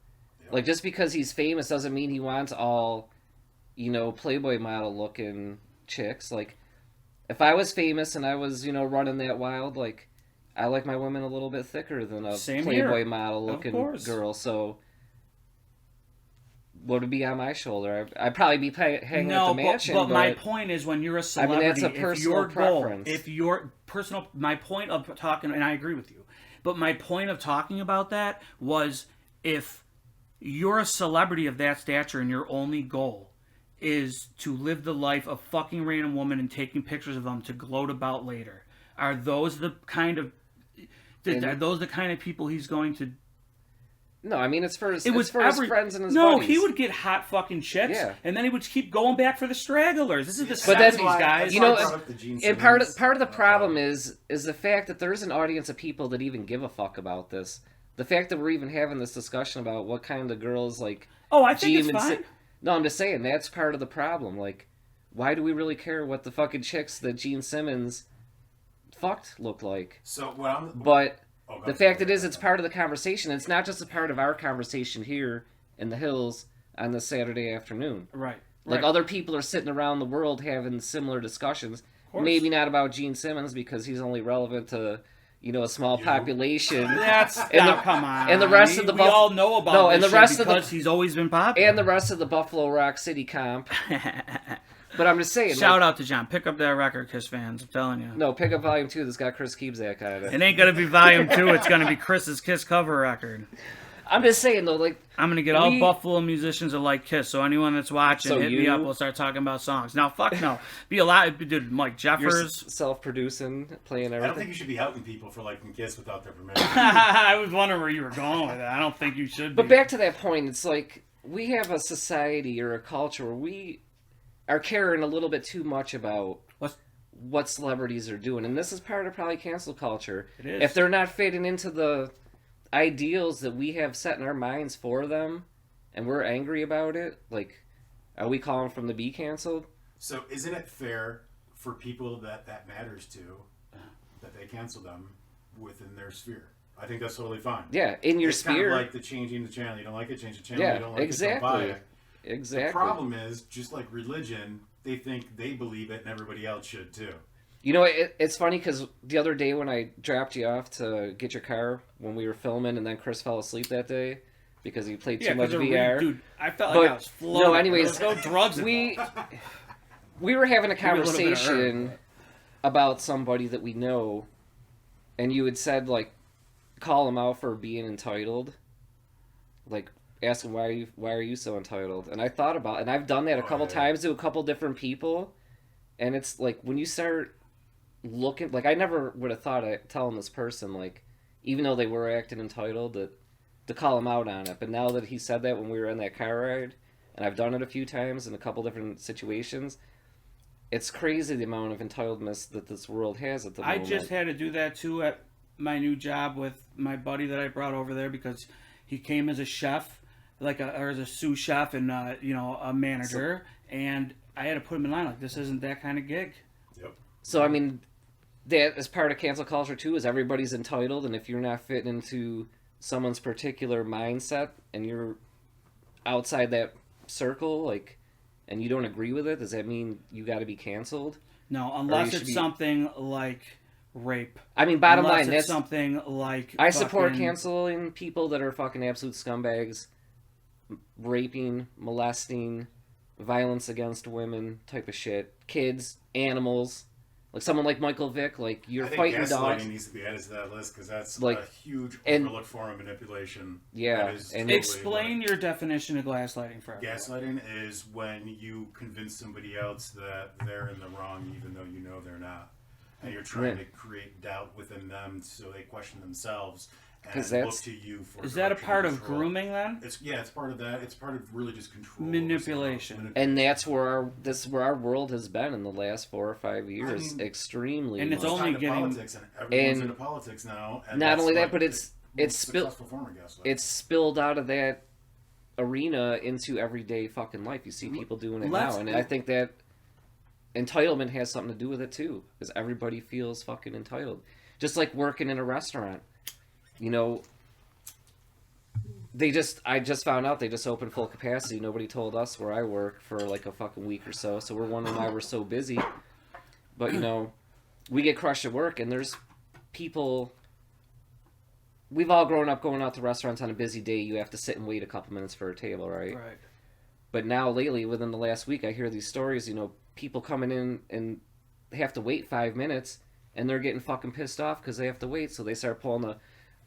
Yep. Like, just because he's famous doesn't mean he wants all, Playboy model-looking chicks. Like, if I was famous and I was, running that wild, like, I like my women a little bit thicker than a Playboy model-looking girl, so what would be on my shoulder? I'd probably be hanging at the mansion. But my point is, when you're a celebrity, that's a personal preference. My point of talking, and I agree with you, but my point of talking about that was, if you're a celebrity of that stature and your only goal is to live the life of fucking random woman and taking pictures of them to gloat about later. Are those the kind of people he's going to? No, I mean it's for his friends and his No, buddies. he would get hot fucking chicks, and then he would keep going back for the stragglers. This is the but that's these guys. You know, and part of the problem is the fact that there's an audience of people that even give a fuck about this. The fact that we're even having this discussion about what kind of girls like. Oh, I think it's fine. No, I'm just saying that's part of the problem. Like, why do we really care what the fucking chicks that Gene Simmons fucked looked like? So what the fact it is, it's part of the conversation. It's not just a part of our conversation here in the hills on this Saturday afternoon. Right. Like other people are sitting around the world having similar discussions. Maybe not about Gene Simmons because he's only relevant to, a small population. Come on. And the rest of the we all know about and the rest of he's always been popular. And the rest of the Buffalo Rock City comp. But I'm just saying. Shout out to John. Pick up that record, Kiss fans. I'm telling you. No, pick up Volume 2 that's got Kriss Keebzak on it. It ain't going to be Volume 2. It's going to be Chris's Kiss cover record. I'm just saying, though, like... I'm going to get all Buffalo musicians that like Kiss, so anyone that's watching, hit me up. We'll start talking about songs. Now, fuck no. Be a lot... Dude, Mike Jeffers... You're self-producing, playing everything. I don't think you should be outing people for liking Kiss without their permission. I was wondering where you were going with that. I don't think you should be. But back to that point, it's like, we have a society or a culture where we are caring a little bit too much about what celebrities are doing. And this is part of probably cancel culture. It is. If they're not fitting into the ideals that we have set in our minds for them, and we're angry about it, like, are we calling from the be canceled? So isn't it fair for people that matters to, that they cancel them within their sphere? I think that's totally fine. Yeah, in your sphere. It's kind of like the changing the channel. You don't like it, change the channel. Yeah, you don't like exactly. it, don't buy it. Exactly. The problem is, just like religion, they think they believe it and everybody else should too. You know, it's funny because the other day when I dropped you off to get your car when we were filming, and then Kriss fell asleep that day because he played too much VR. Dude, I felt like I was floating. No, anyways, there was no drugs we were having a conversation about somebody that we know, and you had said, like, call him out for being entitled. Like, ask him, why are you so entitled? And I thought about it, and I've done that a couple times to a couple different people, and it's like, when you start looking, like, I never would have thought of telling this person, like, even though they were acting entitled, to call him out on it. But now that he said that when we were in that car ride, and I've done it a few times in a couple different situations, it's crazy the amount of entitledness that this world has at the moment. I just had to do that too at my new job with my buddy that I brought over there because he came as a chef, or as a sous chef and a manager, and I had to put him in line like, this isn't that kind of gig. Yep. So I mean, that is part of cancel culture too. Is everybody's entitled, and if you're not fitting into someone's particular mindset and you're outside that circle, like, and you don't agree with it, does that mean you got to be canceled? No, unless it's something like rape. I mean, bottom line, that's something like. I support canceling people that are fucking absolute scumbags, raping, molesting, violence against women, type of shit, kids, animals. Like someone like Michael Vick, like you're fighting dogs. Gaslighting needs to be added to that list because that's like a huge overlooked form of manipulation. Yeah, and explain your definition of gaslighting for everyone. Gaslighting is when you convince somebody else that they're in the wrong, even though you know they're not, and you're trying to create doubt within them so they question themselves. And look to you for. Is that a part of grooming then? It's part of that. It's part of really just control, manipulation, and that's where our world has been in the last 4 or 5 years. Extremely, and it's only getting politics, and everyone's into politics now. And not only that, but it's spilled out of that arena into everyday fucking life. You see people doing it now, and I think that entitlement has something to do with it too, because everybody feels fucking entitled. Just like working in a restaurant. You know, I just found out they just opened full capacity. Nobody told us where I work for like a fucking week or so. So we're wondering why we're so busy. But, you know, we get crushed at work and there's people, we've all grown up going out to restaurants on a busy day. You have to sit and wait a couple minutes for a table, right? Right. But now lately, within the last week, I hear these stories, you know, people coming in and they have to wait 5 minutes and they're getting fucking pissed off because they have to wait. So they start pulling the,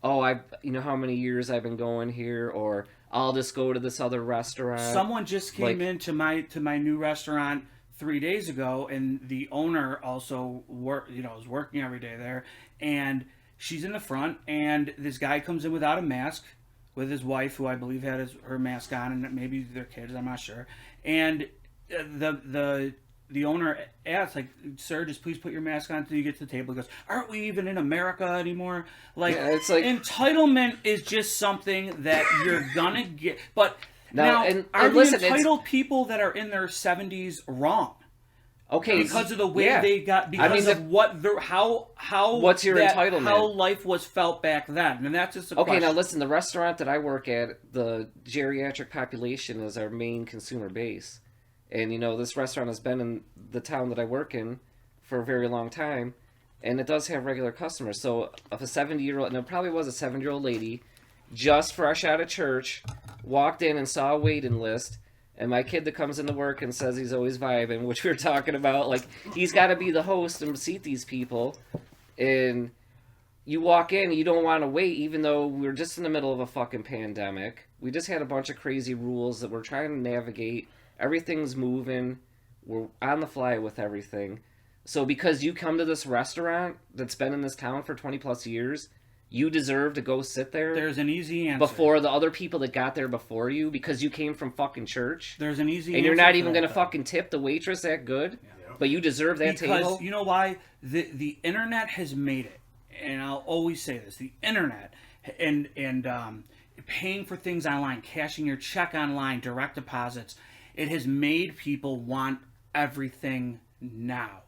you know how many years I've been going here, or I'll just go to this other restaurant. Someone just came into my new restaurant 3 days ago, and the owner also is working every day there, and she's in the front, and this guy comes in without a mask with his wife, who I believe had her mask on, and maybe their kids, I'm not sure. And the owner asks, like, sir, just please put your mask on until you get to the table. He goes, aren't we even in America anymore? Like, it's like entitlement is just something that you're gonna get. But now are the entitled people that are in their 70s wrong? Okay, because of the way they got, because of what they're, how what's your entitlement? How life was felt back then, and that's just a question. Now listen, the restaurant that I work at, the geriatric population is our main consumer base, and this restaurant has been in the town that I work in for a very long time, and it does have regular customers. So if a 70-year-old, and it probably was a 70-year-old lady, just fresh out of church, walked in and saw a waiting list. And my kid that comes into work and says he's always vibing, which we were talking about, like, he's got to be the host and seat these people. And you walk in and you don't want to wait, even though we're just in the middle of a fucking pandemic. We just had a bunch of crazy rules that we're trying to navigate. Everything's moving. We're on the fly with everything. So because you come to this restaurant that's been in this town for 20 plus years, you deserve to go sit there. There's an easy answer. Before the other people that got there before you, because you came from fucking church. There's an easy answer. And you're not even going to fucking tip the waitress that good, but you deserve that table. Because you know why? The internet has made it, and I'll always say this: the internet and paying for things online, cashing your check online, direct deposits, it has made people want everything now.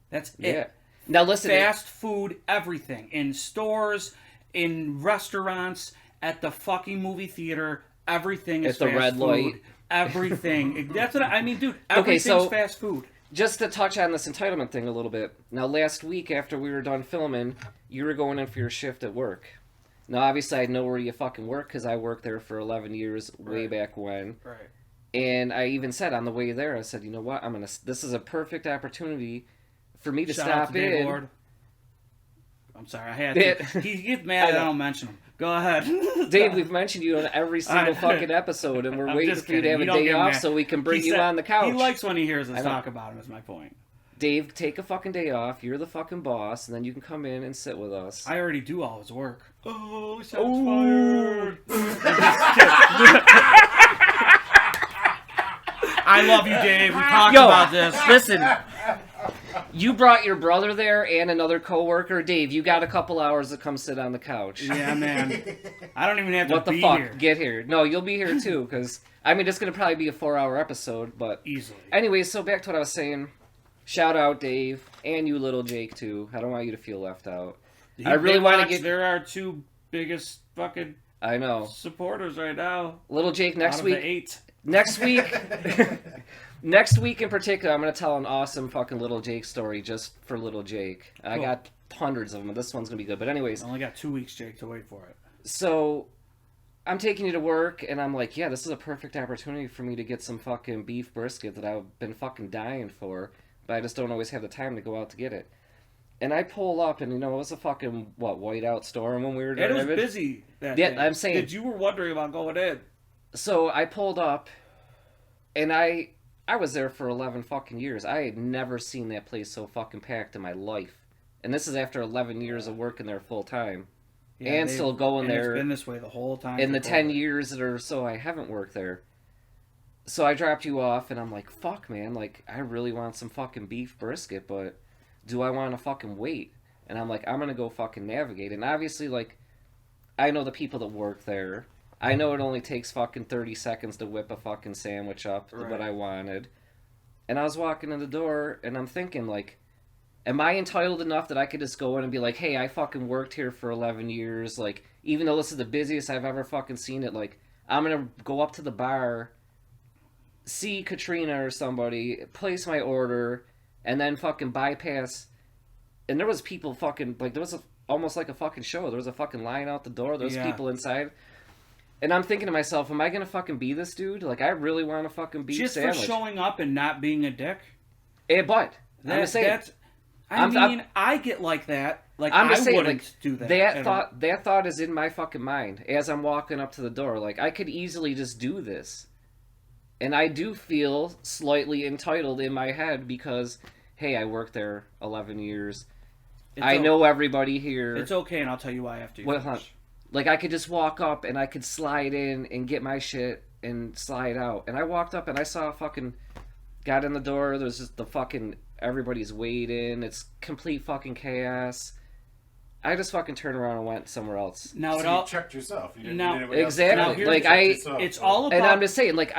That's it. Now listen, fast food, everything in stores, in restaurants, at the fucking movie theater, everything is fast food. At the red light, everything. That's what I mean, dude. Everything's fast food. Just to touch on this entitlement thing a little bit. Now, last week after we were done filming, you were going in for your shift at work. Now, obviously, I know where you fucking work because I worked there for 11 years, way back when. Right. And I even said on the way there, I said, you know what? This is a perfect opportunity for me to stop in. Lord. I'm sorry, I had to. He gets mad that I don't mention him. Go ahead. Dave, we've mentioned you on every single fucking episode, and we're waiting for you to have a day off so we can bring you on the couch. He likes when he hears us talk about him, is my point. Dave, take a fucking day off. You're the fucking boss, and then you can come in and sit with us. I already do all his work. Oh, shots fired. I love you, Dave. We talked about this. Listen. You brought your brother there and another coworker. Dave, you got a couple hours to come sit on the couch. Yeah, man. I don't even have to be here. What the fuck? Get here. No, you'll be here too, because, it's going to probably be a 4-hour episode, but... Easily. Anyways, so back to what I was saying. Shout out, Dave, and you, little Jake, too. I don't want you to feel left out. I really want to get... There are two biggest fucking... I know. Supporters right now. Little Jake, next week... Out of the 8. Next week... Next week in particular, I'm going to tell an awesome fucking Little Jake story just for Little Jake. Cool. I got hundreds of them, and this one's going to be good. But anyways... I only got 2 weeks, Jake, to wait for it. So, I'm taking you to work, and I'm like, yeah, this is a perfect opportunity for me to get some fucking beef brisket that I've been fucking dying for, but I just don't always have the time to go out to get it. And I pull up, and it was a fucking, whiteout storm when we were driving. And it was busy that day. I'm saying... You were wondering about going in. So, I pulled up, and I was there for 11 fucking years. I had never seen that place so fucking packed in my life. And this is after 11 years of working there full time. Yeah, and still going there. It's been this way the whole time. In the 10 years that or so I haven't worked there. So I dropped you off and I'm like, fuck, man. Like, I really want some fucking beef brisket, but do I want to fucking wait? And I'm like, I'm going to go fucking navigate. And obviously, like, I know the people that work there. I know it only takes fucking 30 seconds to whip a fucking sandwich up to what I wanted. And I was walking in the door, and I'm thinking, like, am I entitled enough that I could just go in and be like, hey, I fucking worked here for 11 years. Like, even though this is the busiest I've ever fucking seen it, like, I'm going to go up to the bar, see Katrina or somebody, place my order, and then fucking bypass. And there was people fucking, like, there was almost like a fucking show. There was a fucking line out the door. There was people inside. And I'm thinking to myself, am I going to fucking be this dude? Like, I really want to fucking be just sandwich. for showing up and not being a dick? But, I'm saying, I get like that. Like, I'm just saying, wouldn't do that. That thought is in my fucking mind as I'm walking up to the door. Like, I could easily just do this. And I do feel slightly entitled in my head because, hey, I worked there 11 years. I know everybody here. It's okay, and I'll tell you why after you finish. Like, I could just walk up and I could slide in and get my shit and slide out. And I walked up and I saw got in the door. There's just everybody's waiting. It's complete fucking chaos. I just fucking turned around and went somewhere else. Now you checked yourself. You didn't exactly. Like it's all about. And I'm just saying, like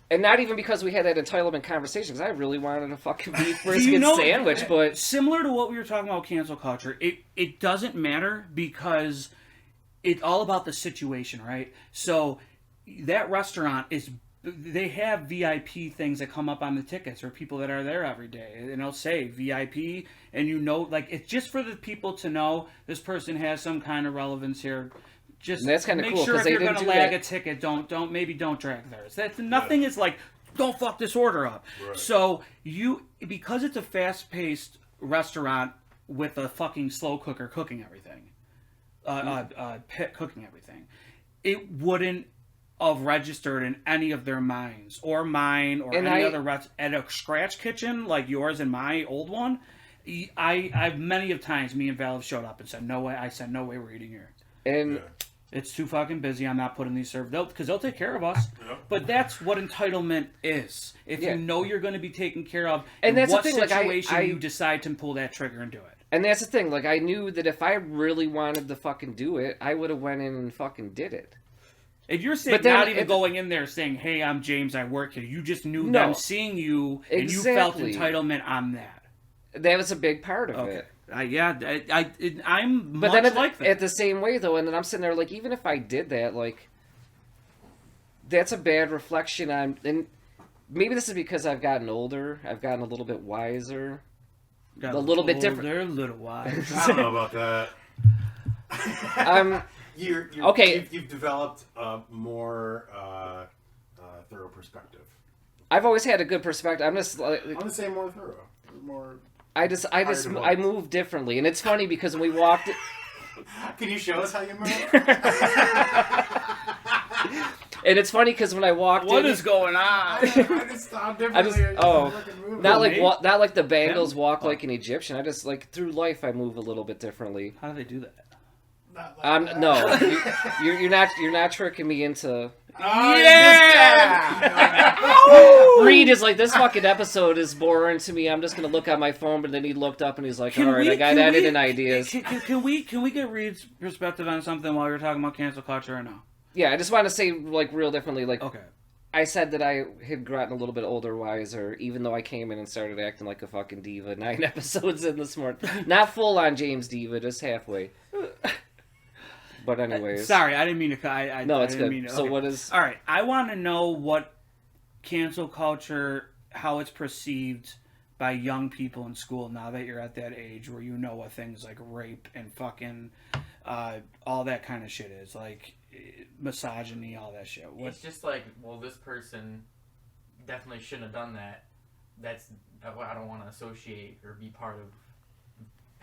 and not even because we had that entitlement conversation, because I really wanted a fucking beef brisket sandwich, but similar to what we were talking about cancel culture, it doesn't matter because it's all about the situation, right? So that restaurant they have VIP things that come up on the tickets or people that are there every day. And they'll say VIP, and like, it's just for the people to know this person has some kind of relevance here. Just that's kind of cool. Make sure if you're going to lag a ticket, don't drag theirs. Nothing is like, don't fuck this order up. Right. So because it's a fast-paced restaurant with a fucking slow cooker cooking everything, cooking everything, it wouldn't have registered in any of their minds or mine or any other at a scratch kitchen like yours and my old one. I've many of times me and Val have showed up and said no way. I said no way we're eating here. And it's too fucking busy. I'm not putting these served out because they'll take care of us. Yeah. But that's what entitlement is. If you know you're going to be taken care of, and that's what the thing, situation you decide to pull that trigger and do it. And that's the thing. Like, I knew that if I really wanted to fucking do it, I would have went in and fucking did it. If you're saying not even going in there saying, "Hey, I'm James, I work here," you just knew them seeing you, and you felt entitlement on that. That was a big part of it. I'm but much then like that. At the same way, though, and then I'm sitting there like, even if I did that, like, that's a bad reflection on. And maybe this is because I've gotten older. I've gotten a little bit wiser. A little bit different. They're a little wise. I don't know about that. You're okay. You've developed a more thorough perspective. I've always had a good perspective. I'm just like, I'm gonna say more thorough, more. I move differently, and it's funny because when we walked. Can you show us how you move? And it's funny because when I walked what is going on? I just thought differently. Not like the Bengals walk like an Egyptian. I just like through life I move a little bit differently. How do they do that? No, you're not tricking me into. Reed is like, this fucking episode is boring to me. I'm just gonna look at my phone, but then he looked up and he's like, all right, I got editing ideas. Can we get Reed's perspective on something while you're talking about cancel culture or no? Yeah, I just want to say like real differently. Like, okay, I said that I had gotten a little bit older, wiser, even though I came in and started acting like a fucking diva 9 episodes in this morning. Not full on James diva, just halfway. But anyways, sorry, I didn't mean to. No, it's good. Okay. So what is? All right, I want to know what cancel culture, how it's perceived by young people in school now that you're at that age where you know what things like rape and fucking all that kind of shit is, like misogyny, all that shit. It's just like, well, this person definitely shouldn't have done that. I don't want to associate or be part of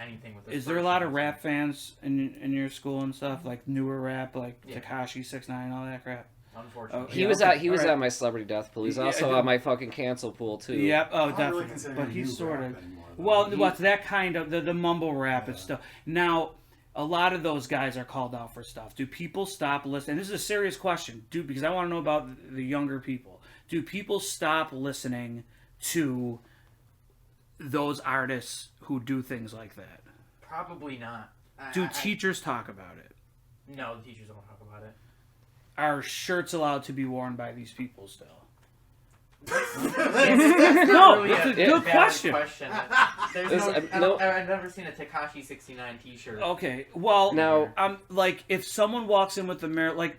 anything with this. Is there a lot of rap fans in your school and stuff, like newer rap, like Tekchrisi, 6ix9ine, all that crap? Unfortunately, he was at my celebrity death pool. He's also on my fucking cancel pool too. Yep. Oh, definitely. But he's sort of what's that kind of the mumble rap and stuff. Now, a lot of those guys are called out for stuff. Do people stop listening? This is a serious question, because I want to know about the younger people. Do people stop listening to those artists who do things like that? Probably not. Do teachers talk about it? No, the teachers don't talk about it. Are shirts allowed to be worn by these people still? No, it's a good question. I've never seen a Tekashi 69 T-shirt. Okay, well, now, like if someone walks in with the Marilyn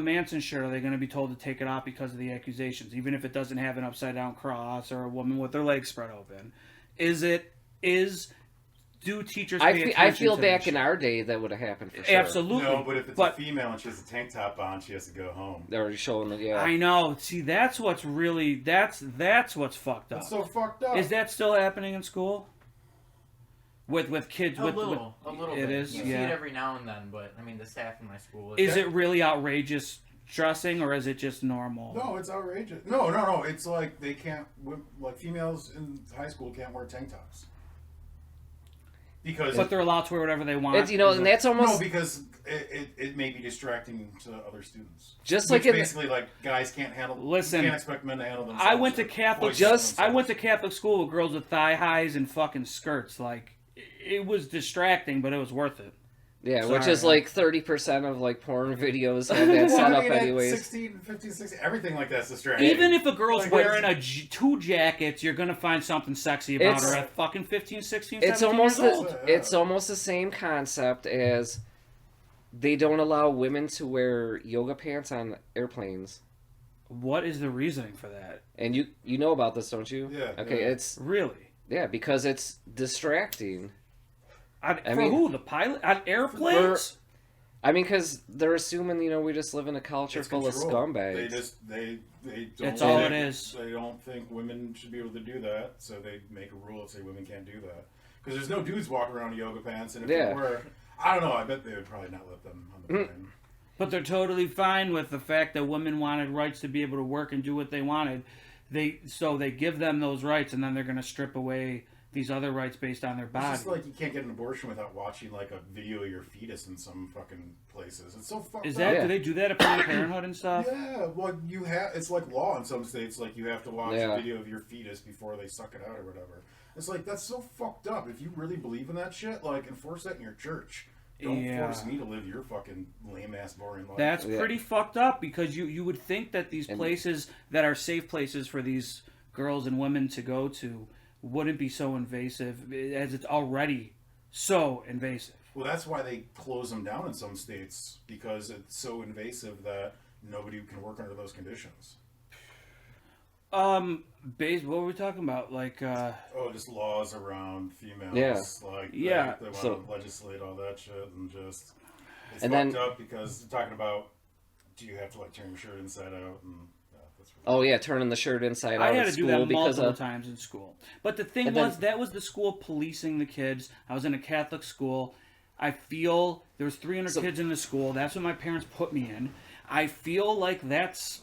Manson shirt, are they going to be told to take it off because of the accusations, even if it doesn't have an upside down cross or a woman with their legs spread open? do teachers I pay feel, attention I feel to back this in shit? our day that would have happened for sure. Absolutely. No, but if it's a female and she has a tank top on, she has to go home. They're already showing it, yeah. I know. See, that's what's really that's what's fucked up. That's so fucked up. Is that still happening in school? With kids, a little it bit. is. You Yeah. see it every now and then, but I mean, the staff in my school. Is it really outrageous dressing, or is it just normal? No, it's outrageous. No. It's like they can't. Like females in high school can't wear tank tops. Because But they're allowed to wear whatever they want. It's, and that's almost... No, because it may be distracting to other students. Just Which like basically, like, guys can't handle... Listen, you can't expect men to handle themselves. I went to Catholic school with girls with thigh highs and fucking skirts. Like, it was distracting, but it was worth it. Yeah, Sorry, which is like 30% of like porn videos have that set up anyways. 16, 15, 16, everything like that's distracting. Even if a girl's Like, wearing two jackets, you're gonna find something sexy about her at fucking 15, 16, 17 years old. It's almost the same concept as they don't allow women to wear yoga pants on airplanes. What is the reasoning for that? And you know about this, don't you? Yeah. Okay, yeah. it's... Really? Yeah, because it's distracting. For who? The pilot? On airplanes? I mean, because they're assuming, we just live in a culture It's full control. of scumbags. They don't... That's all it is. They don't think women should be able to do that, so they make a rule and say women can't do that. Because there's no dudes walking around in yoga pants, and if they were... I don't know, I bet they would probably not let them on the plane. But they're totally fine with the fact that women wanted rights to be able to work and do what they wanted. So they give them those rights, and then they're going to strip away these other rights based on their body. It's just like you can't get an abortion without watching like a video of your fetus in some fucking places. It's so fucked up. Do they do that at Planned Parenthood and stuff? Yeah, well, it's like law in some states. Like you have to watch a video of your fetus before they suck it out or whatever. It's like that's so fucked up. If you really believe in that shit, like enforce that in your church. Don't force me to live your fucking lame ass boring life. That's pretty fucked up because you would think that these places that are safe places for these girls and women to go to wouldn't be so invasive as it's already so invasive. Well, that's why they close them down in some states because it's so invasive that nobody can work under those conditions. What were we talking about? Like, just laws around females. Yeah. Like, they want to legislate all that shit and just... It's fucked up because they're talking about, do you have to, like, turn your shirt inside out? And, that's really turning the shirt inside out I had at to school do that because multiple times in school. But the thing was, that was the school policing the kids. I was in a Catholic school. I feel there was 300 kids in the school. That's what my parents put me in. I feel like that's...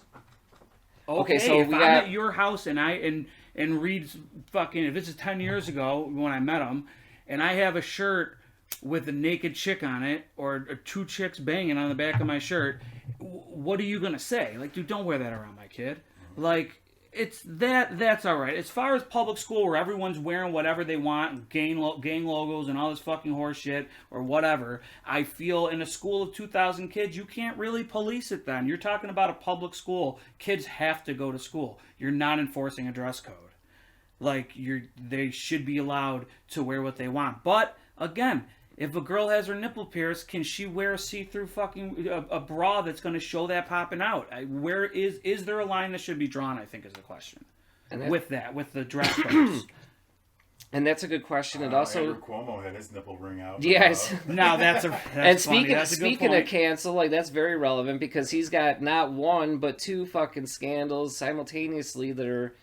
Okay, so if I'm at your house and Reed's fucking, if this is 10 years ago when I met him, and I have a shirt with a naked chick on it, or two chicks banging on the back of my shirt, what are you going to say? Like, dude, don't wear that around my kid. Like, it's that's all right. As far as public school where everyone's wearing whatever they want, gang logos and all this fucking horse shit or whatever, I feel in a school of 2,000 kids, you can't really police it then. You're talking about a public school. Kids have to go to school. You're not enforcing a dress code. Like, they should be allowed to wear what they want. But, again, if a girl has her nipple pierced, can she wear a see-through fucking a bra that's going to show that popping out? Where is there a line that should be drawn? I think is the question. And with the dress codes. And that's a good question. And also, Andrew Cuomo had his nipple ring out. Yes. Now that's speaking of cancel, like that's very relevant because he's got not one but two fucking scandals simultaneously that are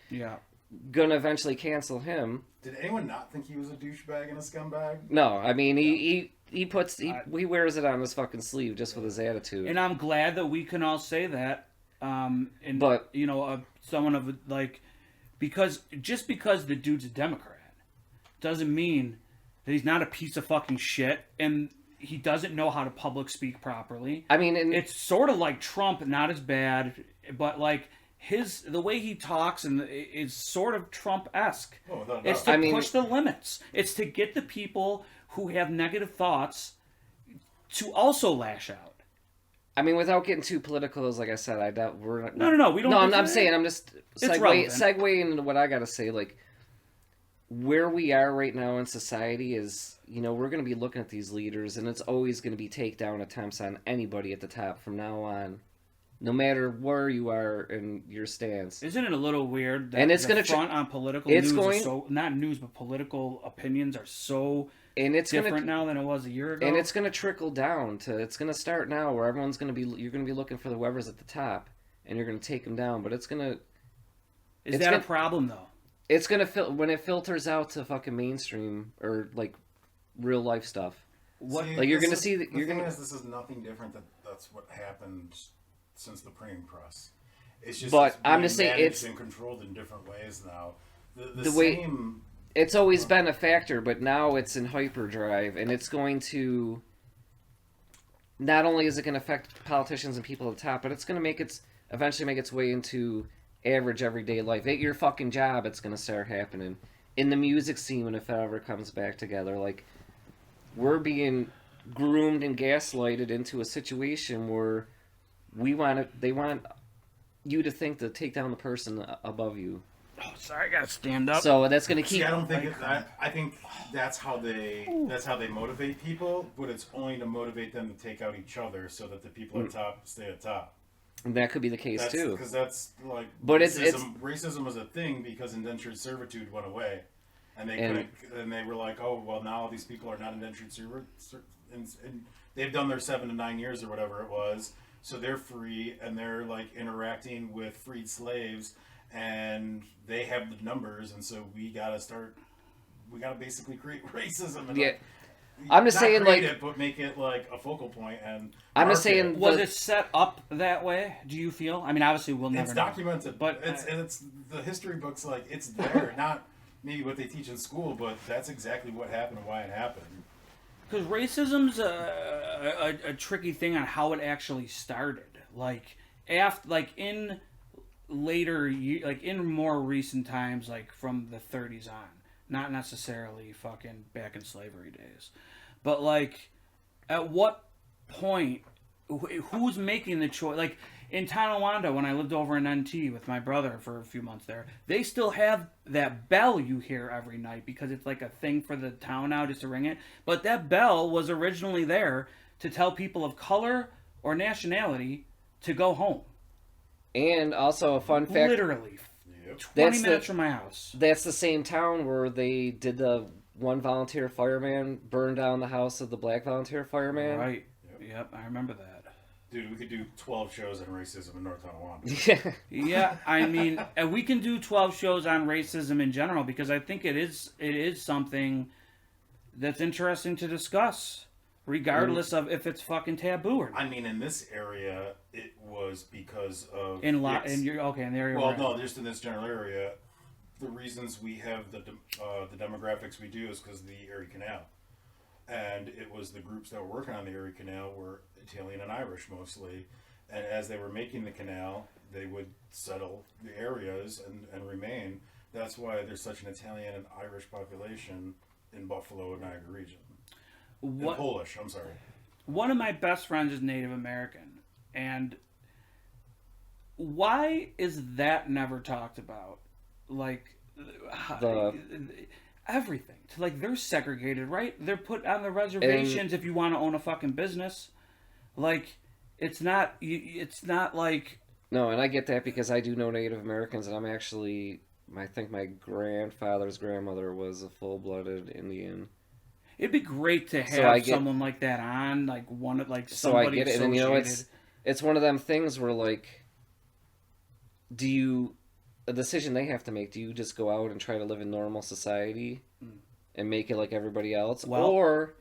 gonna eventually cancel him. Did anyone not think he was a douchebag and a scumbag? No, I mean he wears it on his fucking sleeve just with his attitude. And I'm glad that we can all say that. But someone of like, because just because the dude's a Democrat doesn't mean that he's not a piece of fucking shit and he doesn't know how to public speak properly. I mean, it's sort of like Trump, not as bad, but like. The way he talks and is sort of Trump-esque. It's to push the limits. It's to get the people who have negative thoughts to also lash out. I mean, without getting too political, as like I said, I doubt we're not... No, we don't... No, I'm saying, I'm just segueing into what I gotta say, like, where we are right now in society is, we're gonna be looking at these leaders, and it's always gonna be takedown attempts on anybody at the top from now on. no matter where you are in your stance. Isn't it a little weird that and it's the front on political news is so, not news, but political opinions are so different now than it was a year ago? And it's going to trickle down to, it's going to start now where everyone's going to be, you're going to be looking for the whoever's at the top, and you're going to take them down, but it's going to... Is that a problem, though? It's going to, when it filters out to fucking mainstream, or, like, real life stuff. What? Like, you're going to see... The thing is, this is nothing different. That's what happened since the printing press. It's just, but it's I'm just saying it's and controlled in different ways now. The way it's always been a factor, but now it's in hyperdrive, and it's going to. Not only is it going to affect politicians and people at the top, but it's going to eventually make its way into average everyday life. At your fucking job, it's going to start happening in the music scene when if it ever comes back together. Like, we're being groomed and gaslighted into a situation where they want you to think to take down the person above you. Oh, sorry, I gotta stand up. So that's gonna keep. See, I don't think I think that's how they motivate people, but it's only to motivate them to take out each other, so that the people at top stay at top. And that could be the case too. Because that's like. But racism was a thing because indentured servitude went away, and they were like, oh well, now all these people are not indentured servitude, and they've done their 7 to 9 years or whatever it was. So they're free, and they're like interacting with freed slaves, and they have the numbers, and so we gotta basically create racism. And yeah, I'm just saying, like, but make it like a focal point. And I'm just saying, was it set up that way? Do you feel? I mean, obviously, we'll never. It's documented, but it's the history books. Like, it's there, not maybe what they teach in school, but that's exactly what happened and why it happened. Because racism's a tricky thing on how it actually started. Like in more recent times, like from the 30s on, not necessarily fucking back in slavery days, but like at what point, who's making the choice? Like in Tonawanda, when I lived over in NT with my brother for a few months there, they still have that bell you hear every night because it's like a thing for the town now just to ring it. But that bell was originally there to tell people of color or nationality to go home. And also a fun fact. Literally. 20 minutes from my house. That's the same town where they did the one volunteer fireman burn down the house of the black volunteer fireman. Right. Yep, I remember that. Dude, we could do 12 shows on racism in North Tonawanda. Yeah, I mean, and we can do 12 shows on racism in general because I think it is something that's interesting to discuss, regardless of if it's fucking taboo or not. I mean, in this area, it was because of in the area. Well, no, just in this general area, the reasons we have the demographics we do is because of the Erie Canal. And it was the groups that were working on the Erie Canal were Italian and Irish mostly. And as they were making the canal, they would settle the areas and remain. That's why there's such an Italian and Irish population in Buffalo and Niagara region. And Polish, I'm sorry. One of my best friends is Native American. And why is that never talked about? Like, everything. Like, they're segregated, right? They're put on the reservations if you want to own a fucking business. Like, it's not like... No, and I get that because I do know Native Americans, and I'm actually... I think my grandfather's grandmother was a full-blooded Indian. It'd be great to have someone like that on, like somebody so I get it, and you know, it's one of them things where, like, a decision they have to make, do you just go out and try to live in normal society and make it like everybody else? Or,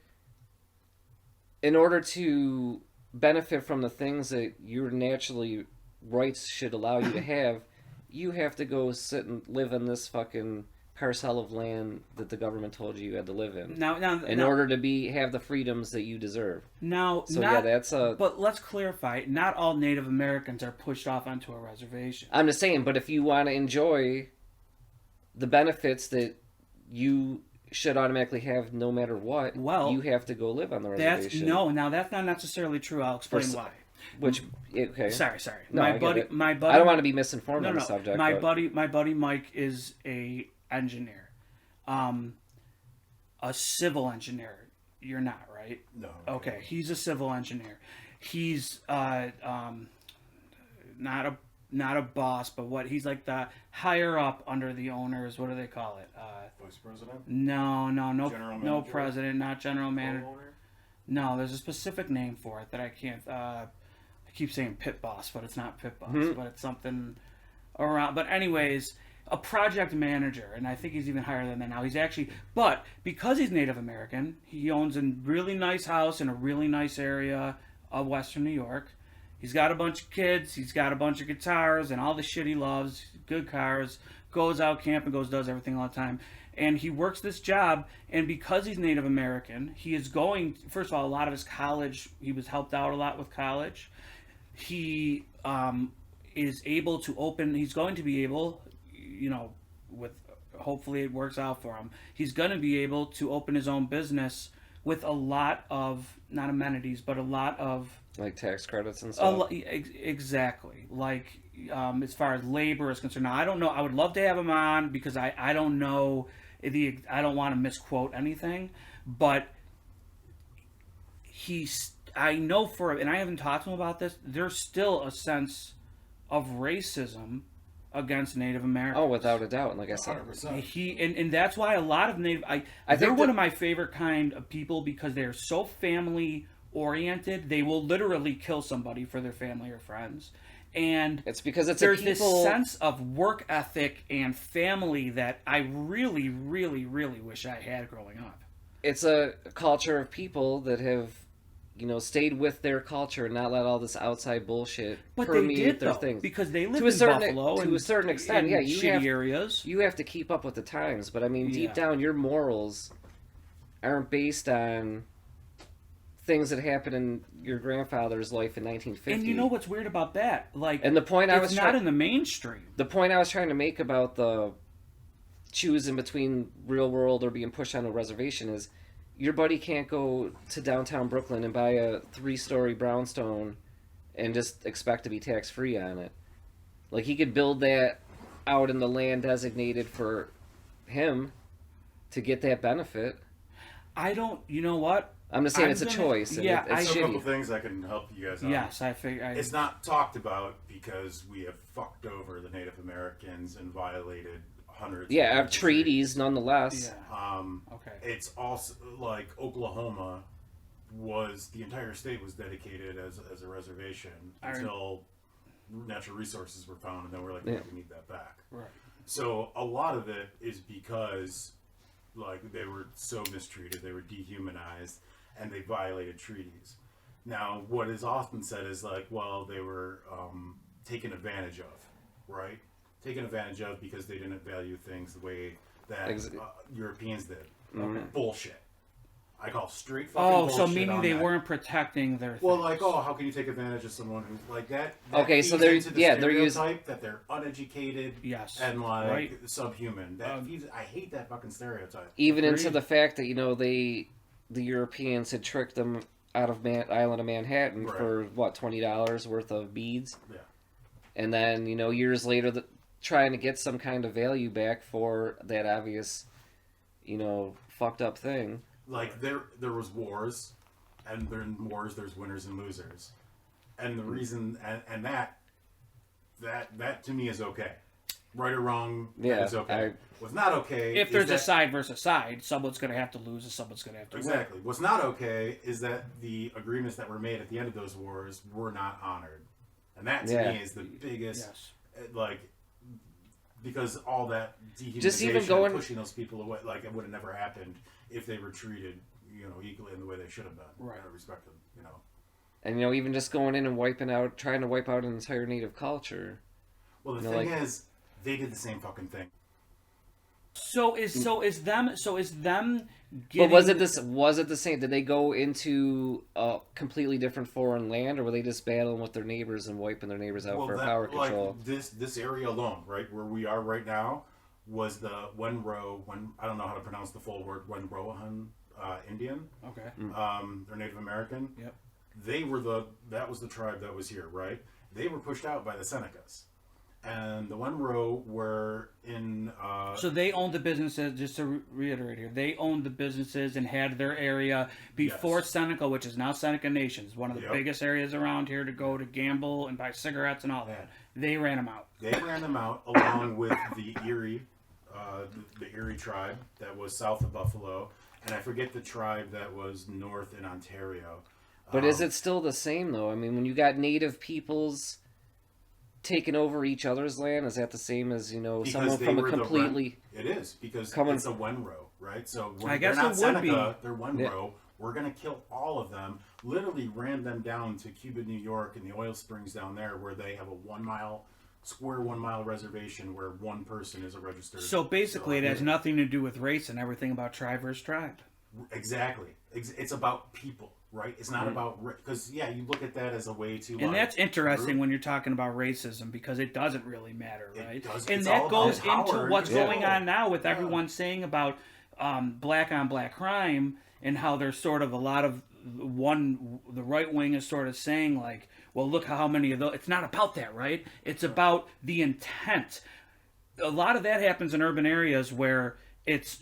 in order to benefit from the things that your naturally rights should allow you to have, you have to go sit and live in this fucking parcel of land that the government told you had to live in. In order to have the freedoms that you deserve. But let's clarify, not all Native Americans are pushed off onto a reservation. I'm just saying, but if you want to enjoy the benefits that you should automatically have no matter what, you have to go live on the reservation. That's not necessarily true. I'll explain why. Okay. Sorry. No, my buddy. I don't want to be misinformed on the subject. My buddy Mike is a engineer, a civil engineer. You're not, right? No. Okay, he's a civil engineer. He's not a boss, but what he's like the higher up under the owners. What do they call it? Vice president? No, General president, not general manager. Owner? No, there's a specific name for it that I can't. I keep saying pit boss, but it's not pit boss, but it's something around. But anyways, a project manager, and I think he's even higher than that now. He's actually, but because he's Native American, he owns a really nice house in a really nice area of Western New York. He's got a bunch of kids. He's got a bunch of guitars and all the shit he loves. Good cars. Goes out camping. Does everything all the time. And he works this job. And because he's Native American, he is going. First of all, a lot of his college. He was helped out a lot with college. He is able to open. He's going to be able, with hopefully it works out for him. He's going to be able to open his own business with a lot of not amenities, but a lot of like tax credits and stuff. Exactly. Like as far as labor is concerned. Now I don't know. I would love to have him on because I don't know I don't want to misquote anything, but I know and I haven't talked to him about this. There's still a sense of racism against Native Americans. Oh, without a doubt. And like I said, 100%. And that's why a lot of they're one of my favorite kind of people because they're so family oriented. They will literally kill somebody for their family or friends. And it's because there's this sense of work ethic and family that I really, really, really wish I had growing up. It's a culture of people that have, stayed with their culture and not let all this outside bullshit permeate their things. Because they live in Buffalo to a certain extent, yeah, areas. You have to keep up with the times, but I mean, deep down, your morals aren't based on things that happened in your grandfather's life in 1950. And you know what's weird about that? And the point it's not in the mainstream. The point I was trying to make about the choosing between real world or being pushed on a reservation is your buddy can't go to downtown Brooklyn and buy a 3-story brownstone and just expect to be tax-free on it. Like, he could build that out in the land designated for him to get that benefit. You know what? I'm just saying it's a choice. Yeah, it's a couple things I can help you guys on. Yes, I figure. It's not talked about because we have fucked over the Native Americans and violated hundreds. Yeah, of treaties nonetheless. Yeah. Okay. It's also like Oklahoma the entire state was dedicated as a reservation until natural resources were found, and then we're like, yeah, we need that back. Right. So a lot of it is because they were so mistreated, they were dehumanized, and they violated treaties. Now, what is often said is they were taken advantage of, right? Taken advantage of because they didn't value things the way that Europeans did. Okay. Bullshit. I call straight fucking bullshit. So meaning they weren't practing their things. Well, how can you take advantage of someone who's like that? Okay, so they're stereotype that they're uneducated, and subhuman. I hate that fucking stereotype. Even into the fact that the Europeans had tricked them out of island of Manhattan for what, $20 worth of beads, and then years later trying to get some kind of value back for that obvious fucked up thing. There was wars, and in wars there's winners and losers, and the reason and that to me is okay, right or wrong. Yeah, is okay. What's not okay if there's a side versus side, someone's going to have to lose and someone's going to have to win. Exactly. What's not okay is that the agreements that were made at the end of those wars were not honored, and that to me is the biggest because all that dehumanization, just even pushing those people away, it would have never happened if they were treated, equally in the way they should have been. Right. I respect them, And even just going in and trying to wipe out an entire native culture. Well, the thing is, they did the same fucking thing. So is them But getting... was it the same? Did they go into a completely different foreign land, or were they just battling with their neighbors and wiping their neighbors out for power control? This area alone, right where we are right now, was the I don't know how to pronounce the full word, Wenrohan Indian. Okay. They're Native American. Yep. That was the tribe that was here, right? They were pushed out by the Senecas. And the Wenro were in So they owned the businesses, just to reiterate here, they owned the businesses and had their area before Seneca, which is now Seneca Nations, one of the biggest areas around here to go to gamble and buy cigarettes and all that. They ran them out. They ran them out along with the Erie tribe that was south of Buffalo, and I forget the tribe that was north in Ontario. But is it still the same, though? I mean, when you got native peoples taking over each other's land, is that the same as, someone from a completely... It is, because it's a Wenro, right? So I guess they're not it Seneca, would be. they're Wenro. We're going to kill all of them. Literally ran them down to Cuba, New York, and the oil springs down there, where they have a 1 mile reservation where one person is a registered... So basically it has nothing to do with race and everything about tribe versus tribe. Exactly. It's about people. Right, it's not about because you look at that as a way to. And that's interesting when you're talking about racism because it doesn't really matter, right? And it's that goes into power what's going on now with everyone saying about black on black crime and how there's sort of a lot of the right wing is sort of saying like, well, look how many of those. It's not about that, right? It's about the intent. A lot of that happens in urban areas where it's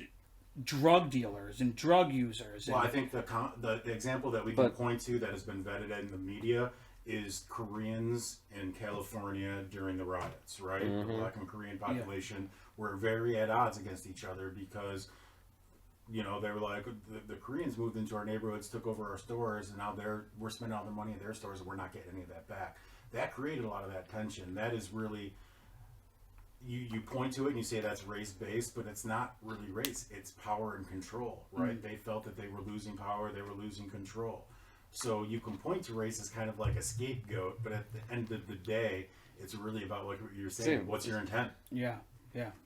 drug dealers and drug users. Well, I think the example that we can point to that has been vetted in the media is Koreans in California during the riots, right? The Black and Korean population were very at odds against each other because, they were like, the Koreans moved into our neighborhoods, took over our stores, and now we're spending all the money in their stores and we're not getting any of that back. That created a lot of that tension. That is really... You point to it and you say that's race-based, but it's not really race. It's power and control, right? They felt that they were losing power, they were losing control. So you can point to race as kind of like a scapegoat, but at the end of the day, it's really about like what you're saying. What's your intent? Yeah,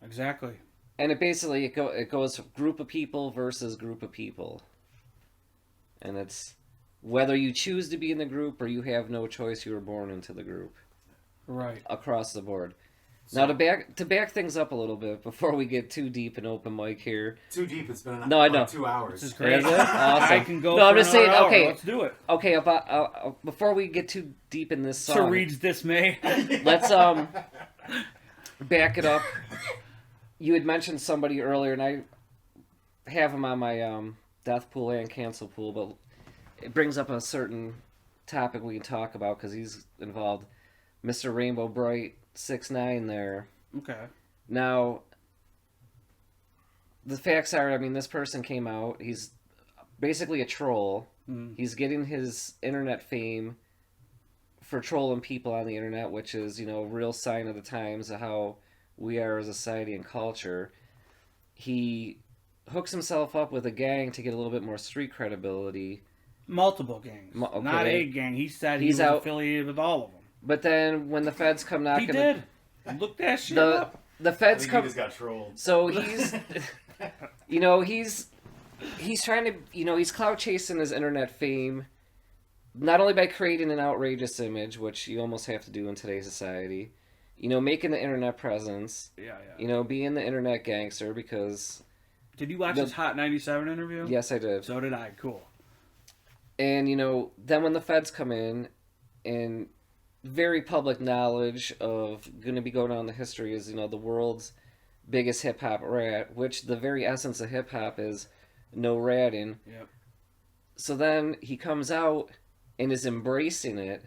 exactly. And it goes group of people versus group of people. And it's whether you choose to be in the group or you have no choice, you were born into the group. Right. Across the board. Now to back things up a little bit before we get too deep in open mic here. Too deep. It's been I know. 2 hours. This is great. Is it? Awesome. I can go. No, I'm just saying. Hour. Okay, let's do it. Okay, about before we get too deep in this song, to Reed's dismay, let's back it up. You had mentioned somebody earlier, and I have him on my death pool and cancel pool, but it brings up a certain topic we can talk about because he's involved. Mr. Rainbow Bright 6ix9ine there. Okay. Now, the facts are, this person came out. He's basically a troll. He's getting his internet fame for trolling people on the internet, which is, a real sign of the times of how we are as a society and culture. He hooks himself up with a gang to get a little bit more street credibility. Multiple gangs. Okay. Not a gang. He said he was affiliated with all of them. But then when the feds come knocking... He did. Look that shit up. The feds come... He just got trolled. So he's... he's trying to... he's clout chasing his internet fame. Not only by creating an outrageous image, which you almost have to do in today's society. Making the internet presence. Yeah. Being the internet gangster because... Did you watch his Hot 97 interview? Yes, I did. So did I. Cool. And, then when the feds come in and... very public knowledge of going to be going down the history is, the world's biggest hip-hop rat, which the very essence of hip-hop is no ratting. Yep. So then he comes out and is embracing it,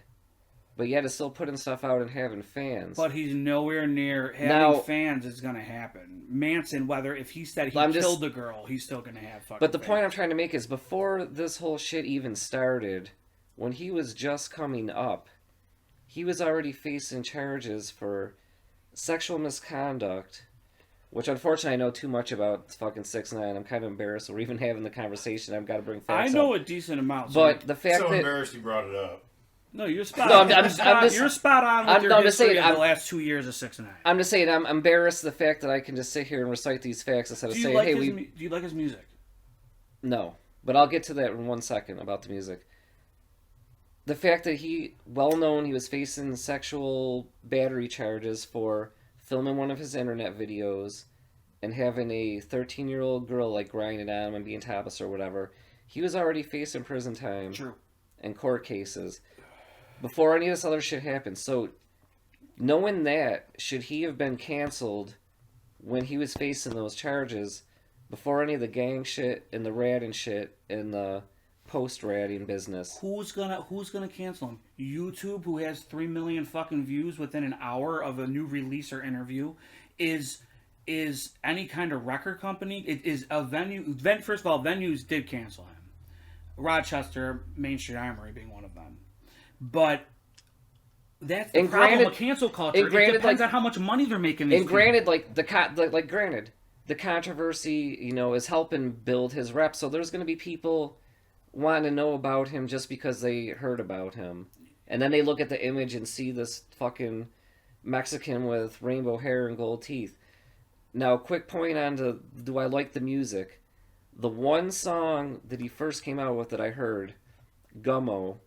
but yet is still putting stuff out and having fans. But he's nowhere near having fans is going to happen. Manson, if he said he killed the girl, he's still going to have fucking But the fans. point I'm trying to make is before this whole shit even started, when he was just coming up, he was already facing charges for sexual misconduct, which unfortunately I know too much about fucking 6ix9ine. I'm kind of embarrassed. We're even having the conversation. I've got to bring facts I know up. a decent amount. But the fact so that... embarrassed you brought it up. No, you're spot on. You're spot on with your history of the last 2 years of 6ix9ine. I'm just saying, I'm embarrassed the fact that I can just sit here and recite these facts instead of saying, hey, Do you like his music? No. But I'll get to that in 1 second about the music. The fact that he was facing sexual battery charges for filming one of his internet videos and having a 13-year-old girl like grinding on him and being topless or whatever, he was already facing prison time. True. And court cases before any of this other shit happened. So knowing that, should he have been canceled when he was facing those charges, before any of the gang shit and the ratting shit and the post-ratting business. Who's gonna cancel him? YouTube, who has 3 million fucking views within an hour of a new release or interview, is any kind of record company? It is a venue. First of all, venues did cancel him. Rochester, Main Street Armory being one of them. But that's the problem with cancel culture. It depends on how much money they're making. And granted, granted, the controversy, is helping build his rep. So there's going to be people wanting to know about him just because they heard about him, and then they look at the image and see this fucking Mexican with rainbow hair and gold teeth. Now, quick point on to, do I like the music? The one song that he first came out with that I heard, Gummo,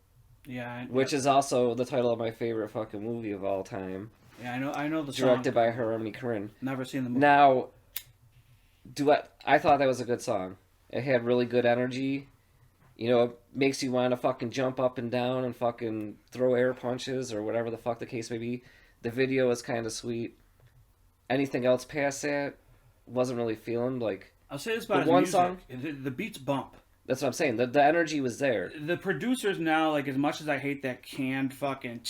which is also the title of my favorite fucking movie of all time. Yeah, I know the song. Directed by Harmony Korine. Never seen the movie. Now, I thought that was a good song. It had really good energy. It makes you want to fucking jump up and down and fucking throw air punches or whatever the fuck the case may be. The video is kind of sweet. Anything else past that, wasn't really feeling like. I'll say this about his music. Song. The beats bump. That's what I'm saying. The energy was there. The producers now, like, as much as I hate that canned fucking...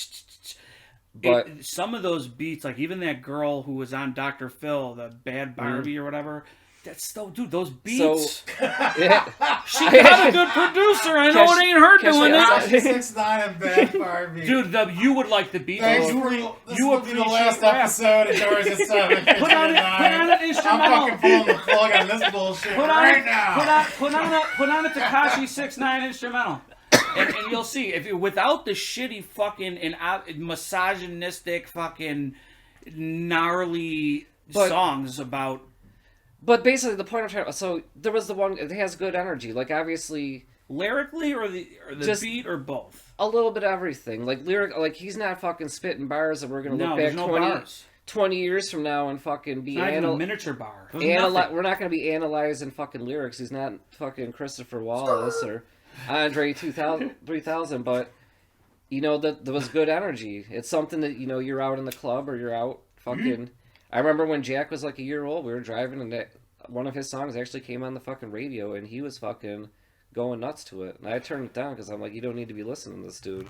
But some of those beats, like even that girl who was on Dr. Phil, the Bad Barbie or whatever... That's still, dude, those beats. So, she got a good producer. I know it ain't her doing it. 6ix9ine and Bad Barbie. Dude, you would like the beat. Thanks for you would be the last episode of Doors at 7. Put on an instrumental. I'm fucking pulling the plug on this bullshit now. Put on a Tekchrisi 6ix9ine instrumental. And you'll see, if without the shitty fucking and misogynistic fucking gnarly songs about... But basically, the point I'm trying to... So, there was the one... It has good energy. Like, obviously... Lyrically or the beat or both? A little bit of everything. Like, he's not fucking spitting bars that we're going to look back 20 years from now and fucking be... It's not even a miniature bar. We're not going to be analyzing fucking lyrics. He's not fucking Christopher Wallace or Andre 3000, but... there was good energy. It's something that, you're out in the club or you're out fucking... I remember when Jack was like a year old, we were driving and one of his songs actually came on the fucking radio and he was fucking going nuts to it. And I turned it down because I'm like, you don't need to be listening to this dude.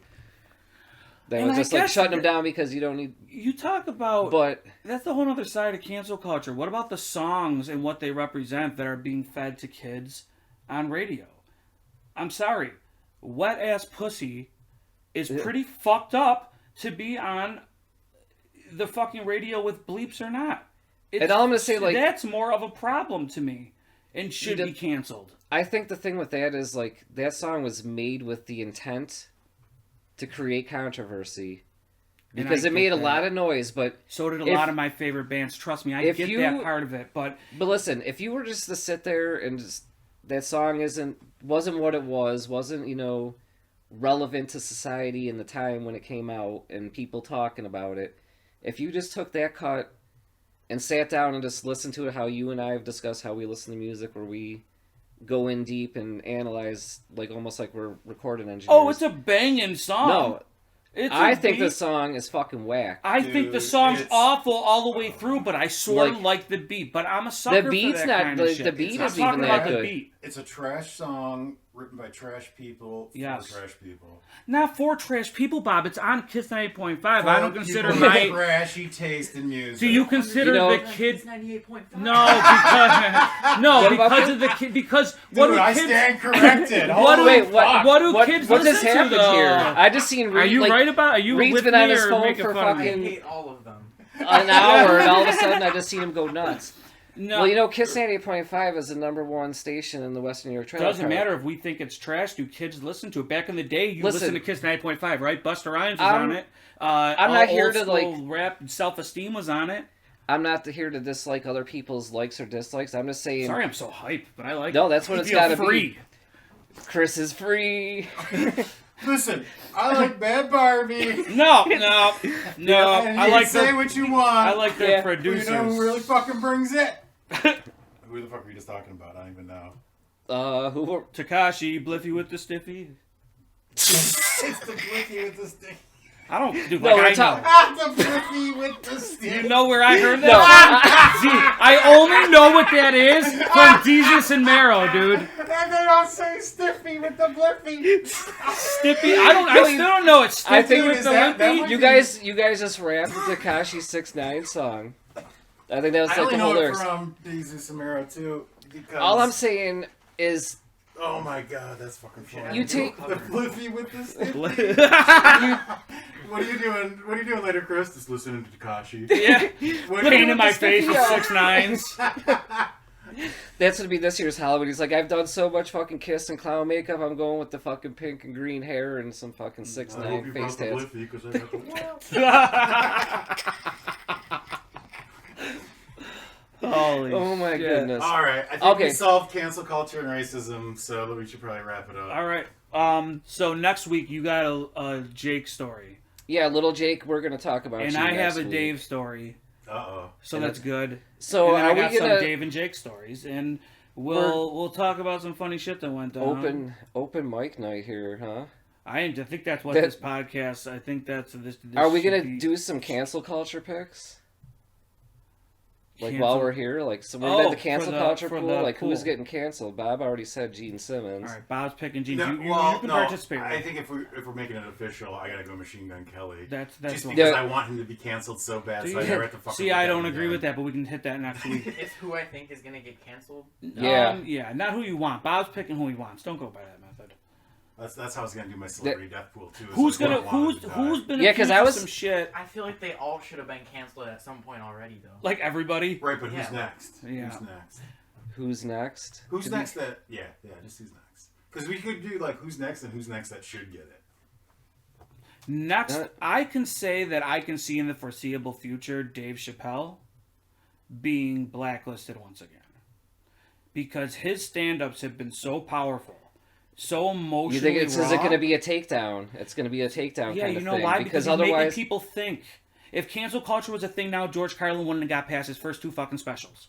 They were just like shutting him down because you don't need... You talk about... But... That's the whole other side of cancel culture. What about the songs and what they represent that are being fed to kids on radio? I'm sorry. Wet Ass Pussy is pretty fucked up to be on... the fucking radio with bleeps or not. And all I'm going to say, like... That's more of a problem to me and should be canceled. I think the thing with that is, like, that song was made with the intent to create controversy. Because it made a lot of noise, but... So did a lot of my favorite bands. Trust me, I get that part of it, but... But listen, if you were just to sit there and just... That song wasn't what it was, wasn't, relevant to society in the time when it came out and people talking about it... If you just took that cut and sat down and just listened to it how you and I have discussed how we listen to music, where we go in deep and analyze, like almost like we're recording engineers. Oh, it's a banging song. No. I think the song is fucking whack. I think the song's awful all the way through, but I sort of like the beat. But I'm a sucker for that kind of shit. The beat isn't even that good. It's a trash song written by trash people for trash people. Not for trash people, Bob. It's on Kiss 98.5. I don't consider my trashy taste in music. Do you consider the kid? 98.5. No, because of the kid. Because what do I kids? Stand corrected. What do kids what listen just happened to, here? I just seen Reed. Are you right about? Are you Reed's with been me on his or phone making for fun of me? fucking I hate all of them. An hour, and all of a sudden I just seen him go nuts. No. Well, Kiss 98.5 is the #1 station in the Western New York trailer Doesn't matter if we think it's trash. Do kids listen to it? Back in the day, you listened to Kiss 98.5, right? Busta Rhymes was on it. I'm not here to like rap. Self-Esteem was on it. I'm not here to dislike other people's likes or dislikes. I'm just saying. Sorry, I'm so hyped, but I like. No, that's what it's got to be. Kriss is free. Listen, I like Bad Barbie. No. And I like say what you want. I like their producers. You know who really fucking brings it? Who the fuck are we just talking about? I don't even know. Who were Tekashi, Bliffy with the Stiffy. It's the Bliffy with the Stiffy. I don't do No, like I know. The Bliffy with the stick. You know where I heard No, that? I only know what that is from Jesus and Marrow, dude. And they don't say Stiffy with the Bliffy. Stiffy. I still don't know. It's Stiffy I think with the Lippy. you guys just rapped the Tekashi 6ix9ine song. I think that was I like only the know whole it lyrics. from Jesus and Marrow too. Because... All I'm saying is, oh my god, that's fucking funny. You take the Bliffy with the Stiffy. Yeah. What are you doing? What are you doing later, Chris? Just listening to Tekchrisi. Paint in my face with 6ix9ines. That's gonna be this year's Halloween. He's like, I've done so much fucking Kiss and clown makeup. I'm going with the fucking pink and green hair and some fucking 6ix9ine face tats. Bliffy, 'cause I got the Holy Oh my shit. goodness. All right, I think we solved cancel culture and racism, so we should probably wrap it up. All right. So next week you got a Jake story. Yeah, little Jake, we're gonna talk about. And I have a Dave story. Uh-oh. So that's good. So and then are I we got gonna some Dave and Jake stories, and we'll talk about some funny shit that went down. Open mic night here, huh? I think that's what this podcast. I think that's this. Are we gonna do some cancel culture picks? Like while we're here, like so we're at the cancel culture pool. Like who's getting canceled? Bob already said Gene Simmons. All right, Bob's picking Gene. No, you can no, participate. I think if we're making it official, I gotta go Machine Gun Kelly. That's just because I want him to be canceled so bad. So I never have to fucking. See, I don't agree with that, but we can hit that next week. It's who I think is gonna get canceled. Yeah, not who you want. Bob's picking who he wants. Don't go by that method. That's how I was gonna do my celebrity death pool too. Who's been because I was some shit. I feel like they all should have been canceled at some point already, though. Like everybody. Right, but who's next? Yeah. Who's next? Who's next? Who's next? That just who's next? Because we could do like who's next and who's next that should get it. Next, I can say that I can see in the foreseeable future Dave Chappelle being blacklisted once again because his stand-ups have been so powerful. So emotionally You think is it going to raw. be a takedown? It's going to be a takedown Yeah, kind you of know thing. why? Because he's otherwise, making people think. If cancel culture was a thing now, George Carlin wouldn't have got past his first 2 fucking specials.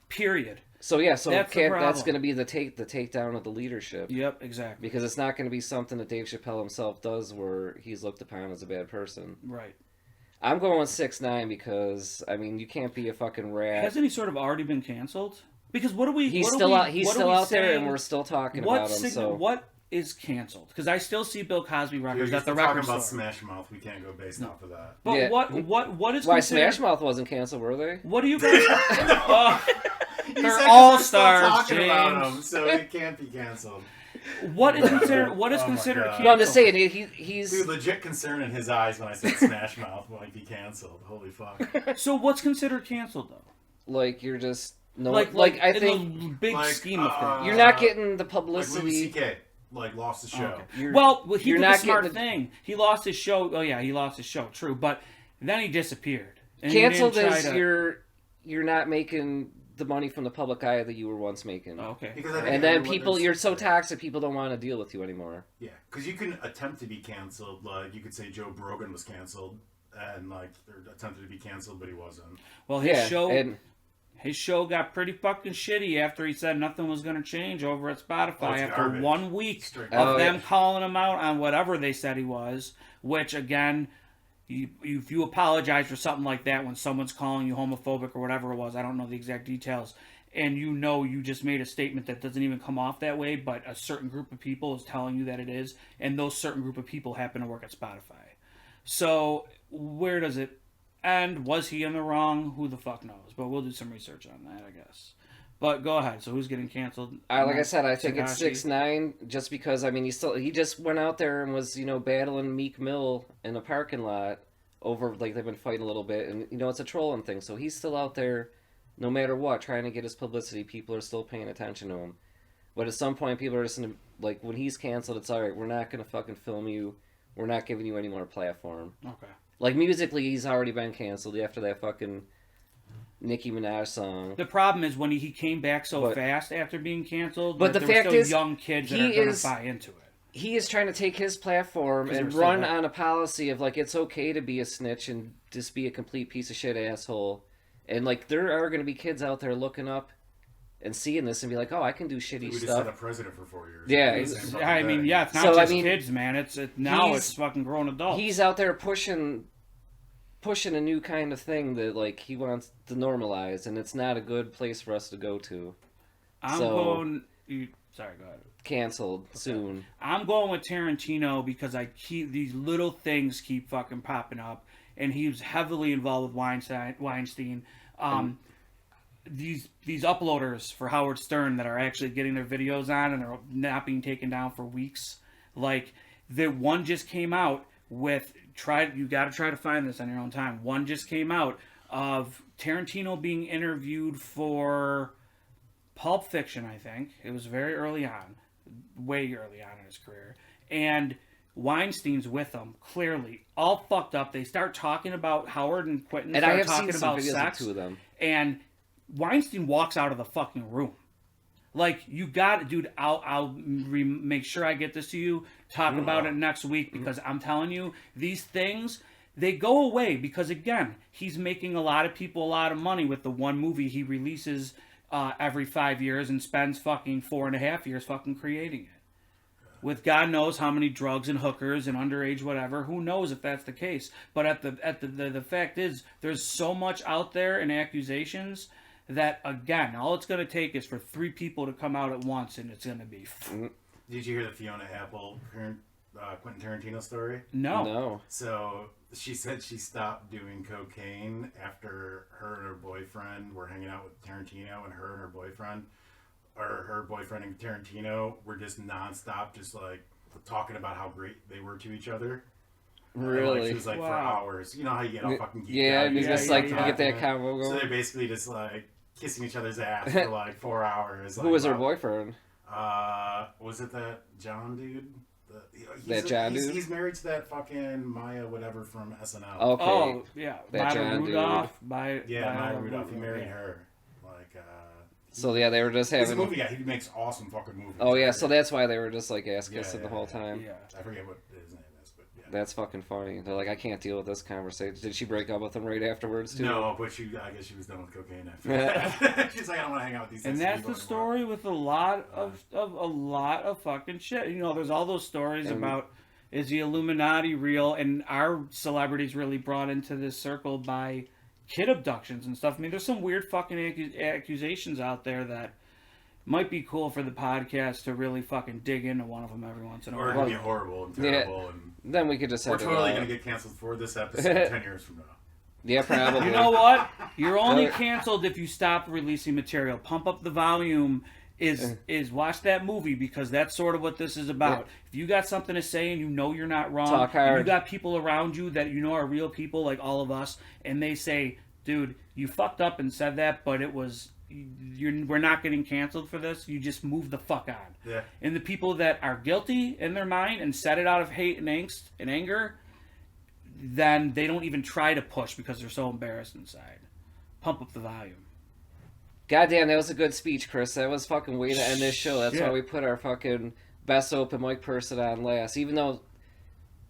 Period. So yeah, that's going to be the takedown of the leadership. Yep, exactly. Because it's not going to be something that Dave Chappelle himself does, where he's looked upon as a bad person. Right. I'm going with 6ix9ine because I mean you can't be a fucking rat. Hasn't he sort of already been canceled? Because what do we? He's what still do we, out. He's what still are we out there, saying? and we're still talking about him. So what is canceled? Because I still see Bill Cosby records You're at the talking record about store. Smash Mouth. We can't go based off of that. But Yeah. what is why considered... Smash Mouth wasn't canceled? Were they? What do you guys? They're said all we're still stars, talking about James. them, so it can't be canceled. What is considered? What is Oh my considered? God. Canceled? No, I'm just saying he's Dude, legit concern in his eyes when I said Smash Mouth might be canceled. Holy fuck. So what's considered canceled though? like you're just no Like I in think the big scheme of things. you're not getting the Like Louis publicity. C.K. Like lost the show. Okay. Well, he you're did not the smart getting the- thing. He lost his show. Oh yeah, he lost his show. True, but then he disappeared. And Canceled he didn't is try to... you're not making the money from the public eye that you were once making. Okay. Because I think And then everyone people, is- you're so toxic, people don't want to deal with you anymore. Yeah, because you can attempt to be canceled. Like you could say Joe Brogan was canceled, and like or attempted to be canceled, but he wasn't. Well, his Yeah, show. and His show got pretty fucking shitty after he said nothing was going to change over at Spotify it's after garbage. 1 week Straight of them garbage. calling him out on whatever they said he was, which, again, if you apologize for something like that when someone's calling you homophobic or whatever it was, I don't know the exact details, and you know you just made a statement that doesn't even come off that way, but a certain group of people is telling you that it is, and those certain group of people happen to work at Spotify. So where does it end? Was he in the wrong? Who the fuck knows? But we'll do some research on that, I guess. But go ahead. So who's getting canceled? like I said, I think it's Tekchrisi? 6ix9ine just because I mean he just went out there and was battling Meek Mill in a parking lot over like they've been fighting a little bit, and it's a trolling thing. So he's still out there, no matter what, trying to get his publicity. People are still paying attention to him. But at some point, people are just gonna, like when he's canceled, it's all right. We're not gonna fucking film you. We're not giving you any more platform. Okay. Like musically, he's already been canceled after that fucking Nicki Minaj song. The problem is when he came back so fast after being canceled. But that the there were fact still is, young kids that he are going is- to buy into it. He is trying to take his platform 'Cause and they're still run there. on a policy of like it's okay to be a snitch and just be a complete piece of shit asshole. And like there are going to be kids out there looking up and seeing this and be like, oh, I can do shitty we just stuff. had a president for 4 years. Yeah, I mean, yeah, it's not just kids, man. It's fucking grown adults. He's out there pushing a new kind of thing that like he wants to normalize, and it's not a good place for us to go to. Sorry, go ahead. Canceled soon. I'm going with Tarantino because these little things keep fucking popping up, and he was heavily involved with Weinstein. These uploaders for Howard Stern that are actually getting their videos on and they're not being taken down for weeks. Like the one just came out with you got to try to find this on your own time. One just came out of Tarantino being interviewed for Pulp Fiction, I think. It was very early on, way early on in his career. And Weinstein's with them, clearly. All fucked up. They start talking about Howard and Quentin. And I have talking seen some about videos sex, of two of them. And Weinstein walks out of the fucking room. Like, you got it, dude. I'll make sure I get this to you. Talk about it next week because I'm telling you, these things, they go away because, again, he's making a lot of people a lot of money with the one movie he releases every 5 years and spends fucking 4.5 years fucking creating it. With God knows how many drugs and hookers and underage whatever. Who knows if that's the case? But the fact is, there's so much out there in accusations that, again, all it's going to take is for 3 people to come out at once, and it's going to be... Did you hear the Fiona Apple Quentin Tarantino story? No. So she said she stopped doing cocaine after her and her boyfriend were hanging out with Tarantino, and her boyfriend and Tarantino were just nonstop, just like talking about how great they were to each other. Really? Like, she was like for hours. You know how you get all fucking geeked out. Yeah, you just like you get that combo going. So they're basically just like kissing each other's ass for like 4 hours. Who was her boyfriend? Was it that John dude? Dude? He's married to that fucking Maya whatever from SNL. Okay. Oh, yeah. That Maya Rudolph. Maya Rudolph. He married her. Like, so yeah, they were just having... He's a movie guy. He makes awesome fucking movies. Oh yeah, so that's why they were just like ass kissing the whole time. Yeah. I forget what his name is, but yeah. That's fucking funny. They're like, I can't deal with this conversation. Did she break up with him right afterwards too? No, but I guess she was done with cocaine after that. She's like, I don't want to hang out with these. And that's the story with a lot of fucking shit. You know, there's all those stories about is the Illuminati real, and our celebrities really brought into this circle by kid abductions and stuff. I mean, there's some weird fucking accusations out there that might be cool for the podcast to really fucking dig into one of them every once in a while. Or it could be horrible and terrible. And then we could just we're totally going to get canceled for this episode 10 years from now. Yeah, probably. You know what? You're only canceled if you stop releasing material. Pump Up the Volume is watch that movie because that's sort of what this is about. Yeah. If you got something to say and you know you're not wrong, talk hard. And you got people around you that you know are real people like all of us, and they say, dude, you fucked up and said that, but it was... we're not getting canceled for this. You just move the fuck on. Yeah. And the people that are guilty in their mind and said it out of hate and angst and anger, then they don't even try to push because they're so embarrassed inside. Pump up the volume. Goddamn, that was a good speech, Chris. That was fucking way to end this show. That's why we put our fucking best open mic person on last. Even though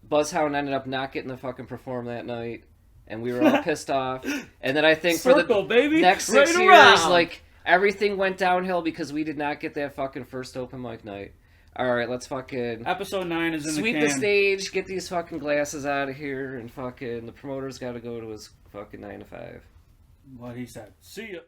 Buzzhound ended up not getting to fucking perform that night. And we were all pissed off. And then I think for the next 6 years, like, everything went downhill because we did not get that fucking first open mic night. Alright, let's fucking... Episode 9 is in the can. Sweep the stage, get these fucking glasses out of here, and fucking... The promoter's gotta go to his fucking 9 to 5. What he said. See ya.